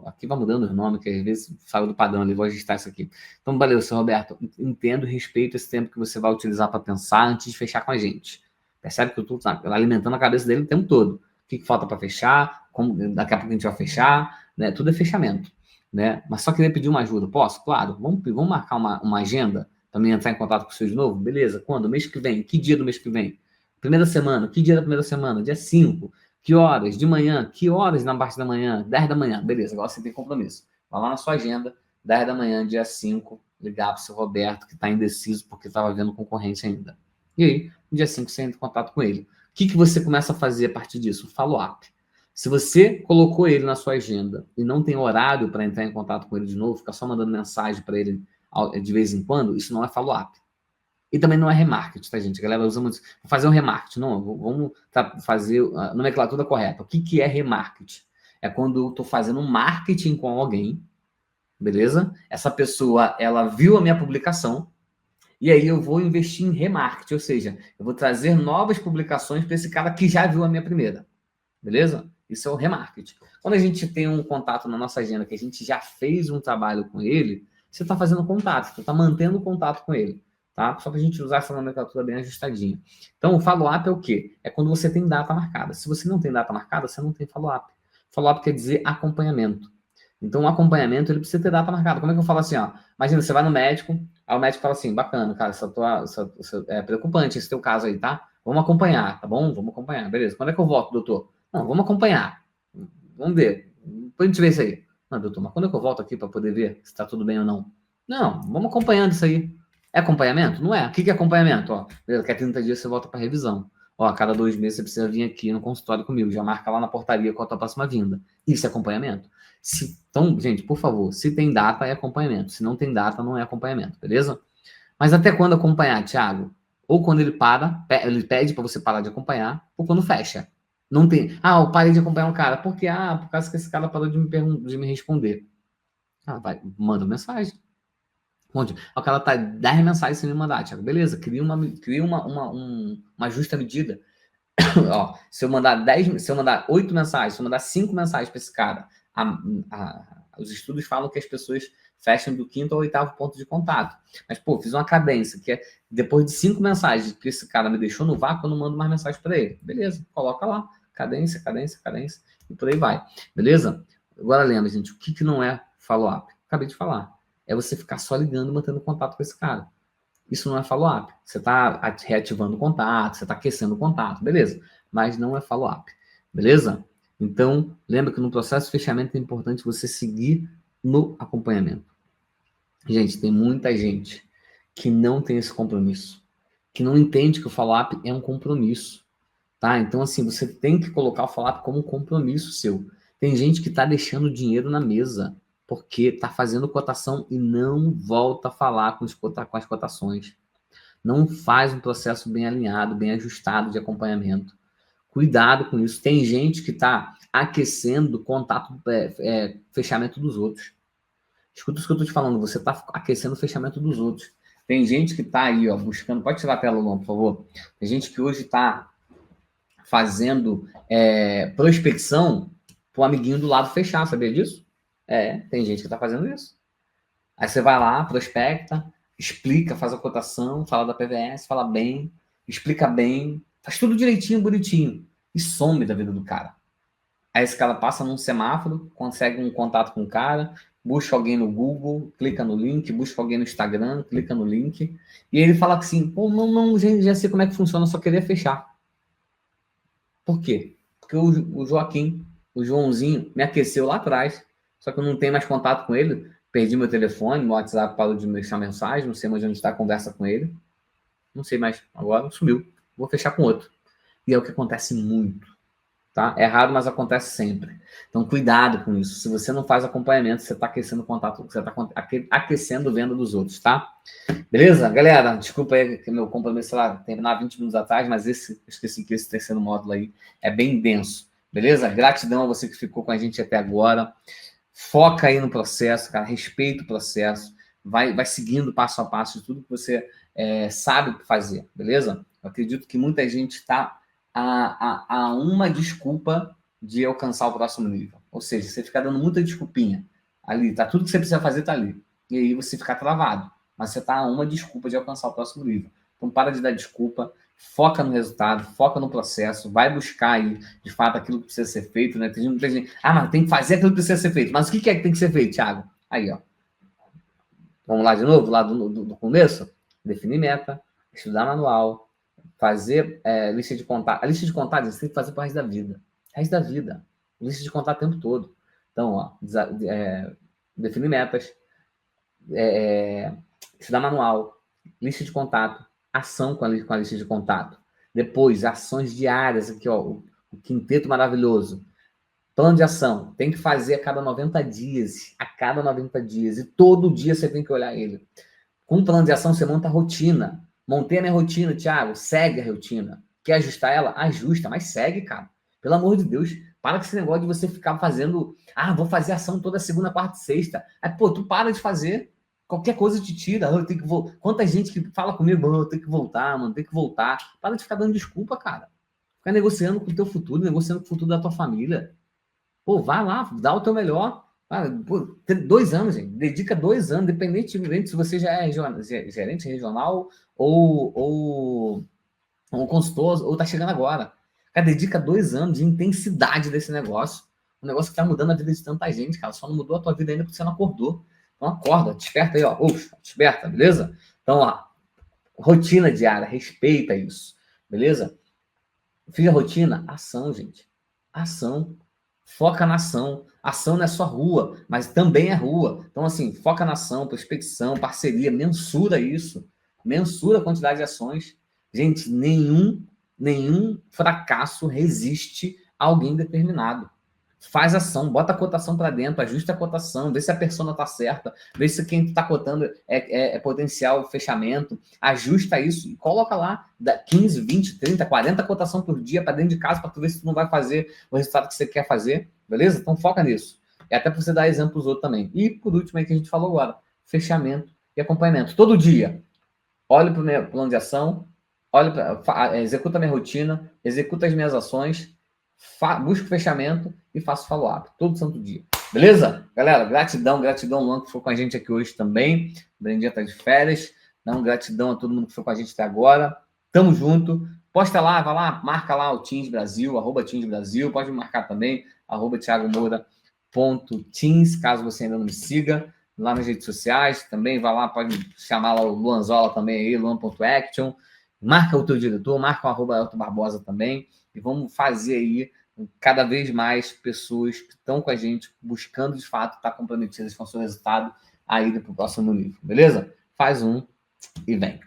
Aqui vai mudando os nomes, que às vezes saiu do padrão ali, vou ajustar isso aqui. Então, valeu, seu Roberto. Entendo e respeito esse tempo que você vai utilizar para pensar antes de fechar com a gente. Percebe que eu estou alimentando a cabeça dele o tempo todo. O que falta para fechar? Daqui a pouco a gente vai fechar, né? Tudo é fechamento, né? Mas só queria pedir uma ajuda. Posso? Claro. Vamos marcar uma agenda para mim entrar em contato com você de novo? Beleza. Quando? Mês que vem? Que dia do mês que vem? Primeira semana. Que dia da primeira semana? Dia 5. Que horas? De manhã? Que horas na parte da manhã? 10 da manhã. Beleza, agora você tem compromisso. Vai lá na sua agenda, 10 da manhã, dia 5, ligar para o seu Roberto, que está indeciso porque estava vendo concorrência ainda. E aí, no dia 5, você entra em contato com ele. O que você começa a fazer a partir disso? Follow-up. Se você colocou ele na sua agenda e não tem horário para entrar em contato com ele de novo, fica só mandando mensagem para ele de vez em quando, isso não é follow-up. E também não é remarketing, tá, gente? A galera usa muito. Vou fazer um remarketing. Não, vamos fazer a nomenclatura correta. O que é remarketing? É quando eu estou fazendo um marketing com alguém, beleza? Essa pessoa, ela viu a minha publicação, E aí eu vou investir em remarketing, ou seja, eu vou trazer novas publicações para esse cara que já viu a minha primeira. Beleza? Isso é o remarketing. Quando a gente tem um contato na nossa agenda, que a gente já fez um trabalho com ele, você está fazendo contato, você está mantendo o contato com ele. Tá? Só para a gente usar essa nomenclatura bem ajustadinha. Então, o follow-up é o quê? É quando você tem data marcada. Se você não tem data marcada, você não tem follow-up. Follow-up quer dizer acompanhamento. Então, o acompanhamento, ele precisa ter data marcada. Como é que eu falo assim? Ó? Imagina, você vai no médico, aí o médico fala assim, bacana, cara, é preocupante esse teu caso aí, tá? Vamos acompanhar, tá bom? Vamos acompanhar. Beleza. Quando é que eu volto, doutor? Não, vamos acompanhar. Vamos ver. Depois a gente vê isso aí. Não, doutor, mas quando é que eu volto aqui para poder ver se tá tudo bem ou não? Não, vamos acompanhando isso aí. É acompanhamento? Não é. O que é acompanhamento? Ó, beleza, daqui a 30 dias você volta para revisão. Ó, a cada 2 meses você precisa vir aqui no consultório comigo. Já marca lá na portaria qual a tua próxima vinda. Isso é acompanhamento? Então, gente, por favor, se tem data, é acompanhamento. Se não tem data, não é acompanhamento, beleza? Mas até quando acompanhar, Thiago? Ou quando ele pede para você parar de acompanhar, ou quando fecha. Não tem. Ah, eu parei de acompanhar um cara. Por quê? Ah, por causa que esse cara parou de me responder. Ah, vai, manda mensagem. Onde? O cara tá 10 mensagens sem me mandar, Thiago. Beleza, cria uma justa medida. Ó, se eu mandar 8 mensagens, se eu mandar 5 mensagens para esse cara, os estudos falam que as pessoas fecham do 5º ao 8º ponto de contato. Mas, pô, fiz uma cadência, que é depois de 5 mensagens que esse cara me deixou no vácuo, eu não mando mais mensagem para ele. Beleza, coloca lá. Cadência, e por aí vai. Beleza? Agora lembra, gente, o que não é follow-up? Acabei de falar. É você ficar só ligando e mantendo contato com esse cara. Isso não é follow-up. Você está reativando o contato, você está aquecendo o contato, beleza. Mas não é follow-up, beleza? Então, lembra que no processo de fechamento é importante você seguir no acompanhamento. Gente, tem muita gente que não tem esse compromisso, que não entende que o follow-up é um compromisso, tá? Então, assim, você tem que colocar o follow-up como um compromisso seu. Tem gente que está deixando dinheiro na mesa, porque está fazendo cotação e não volta a falar com as cotações. Não faz um processo bem alinhado, bem ajustado de acompanhamento. Cuidado com isso. Tem gente que está aquecendo o contato, fechamento dos outros. Escuta isso que eu estou te falando, você está aquecendo o fechamento dos outros. Tem gente que está aí, ó, buscando... Pode tirar a tela, Luan, por favor. Tem gente que hoje está fazendo prospecção para o amiguinho do lado fechar, sabia disso? Tem gente que está fazendo isso. Aí você vai lá, prospecta, explica, faz a cotação, fala da PVS, fala bem, explica bem, faz tudo direitinho, bonitinho, e some da vida do cara. Aí esse cara passa num semáforo, consegue um contato com o cara, busca alguém no Google, clica no link, busca alguém no Instagram, clica no link, e ele fala assim, pô, não, já sei como é que funciona, só queria fechar. Por quê? Porque o Joaquim, o Joãozinho, me aqueceu lá atrás, só que eu não tenho mais contato com ele, perdi meu telefone, meu WhatsApp parou de me deixar mensagem, não sei mais onde está a conversa com ele, não sei mais, agora sumiu, vou fechar com outro. E é o que acontece muito, tá? É raro, mas acontece sempre. Então, cuidado com isso. Se você não faz acompanhamento, você está aquecendo o contato, você está aquecendo a venda dos outros, tá? Beleza? Galera, desculpa aí que meu compromisso, sei lá, terminar 20 minutos atrás, mas eu esqueci que esse terceiro módulo aí é bem denso. Beleza? Gratidão a você que ficou com a gente até agora. Foca aí no processo, cara. Respeita o processo. Vai seguindo passo a passo de tudo que você sabe fazer, beleza? Eu acredito que muita gente está a uma desculpa de alcançar o próximo nível. Ou seja, você fica dando muita desculpinha. Ali, tá tudo que você precisa fazer, tá ali. E aí você fica travado. Mas você está a uma desculpa de alcançar o próximo nível. Então, para de dar desculpa, foca no resultado, foca no processo, vai buscar aí, de fato, aquilo que precisa ser feito, né? Tem gente, mas tem que fazer aquilo que precisa ser feito. Mas o que é que tem que ser feito, Thiago? Aí, ó. Vamos lá de novo, lá do começo? Definir meta, estudar manual, fazer lista de contato. A lista de contatos você tem que fazer para o resto da vida. Resto da vida. Lista de contato o tempo todo. Então, ó, definir metas, estudar manual, lista de contato, ação com a lista de contato. Depois, ações diárias, aqui, ó, o quinteto maravilhoso. Plano de ação, tem que fazer a cada 90 dias. A cada 90 dias. E todo dia você tem que olhar ele. Com um plano de ação, você monta a rotina. Montei a minha rotina, Thiago, segue a rotina. Quer ajustar ela? Ajusta, mas segue, cara. Pelo amor de Deus, para com esse negócio de você ficar fazendo... vou fazer ação toda segunda, quarta e sexta. Aí, pô, tu para de fazer. Qualquer coisa te tira. Eu tenho que Quanta gente que fala comigo, eu tenho que voltar, mano, tem que voltar. Para de ficar dando desculpa, cara. Ficar negociando com o teu futuro, negociando com o futuro da tua família. Pô, vai lá, dá o teu melhor. Pô, 2 anos, gente. Dedica 2 anos, independentemente se você já é gerente regional ou consultor, ou tá chegando agora. Cara, dedica 2 anos de intensidade desse negócio. Um negócio que tá mudando a vida de tanta gente, cara. Só não mudou a tua vida ainda porque você não acordou. Então acorda, desperta aí, ó. Ufa, desperta, beleza? Então, ó, rotina diária, respeita isso, beleza? Fiz a rotina, ação, gente. Ação. Foca na ação. Ação não é só rua, mas também é rua. Então, assim, foca na ação, prospecção, parceria, mensura isso. Mensura a quantidade de ações. Gente, nenhum fracasso resiste a alguém determinado. Faz ação, bota a cotação para dentro, ajusta a cotação, vê se a persona está certa, vê se quem está cotando é potencial fechamento, ajusta isso e coloca lá 15, 20, 30, 40 cotação por dia para dentro de casa para tu ver se tu não vai fazer o resultado que você quer fazer, beleza? Então foca nisso. E até para você dar exemplo para os outros também. E por último aí que a gente falou agora, fechamento e acompanhamento. Todo dia, olho para o meu plano de ação, executa a minha rotina, executa as minhas ações, busco fechamento e faço follow-up todo santo dia. Beleza? Galera, gratidão, Luan, que ficou com a gente aqui hoje também. O Brandinha tá de férias. Então, gratidão a todo mundo que ficou com a gente até agora. Tamo junto. Posta lá, vai lá, marca lá o Teams Brasil, @Teams Brasil. Pode me marcar também, @ThiagoMoura.teams, caso você ainda não me siga. Lá nas redes sociais também, vai lá, pode chamar lá o Luanzola também aí, luan.action. Marca o teu diretor, marca o @Elton Barbosa também. E vamos fazer aí cada vez mais pessoas que estão com a gente buscando, de fato, estar comprometidas com o seu resultado aí para o próximo nível. Beleza? Faz um e vem.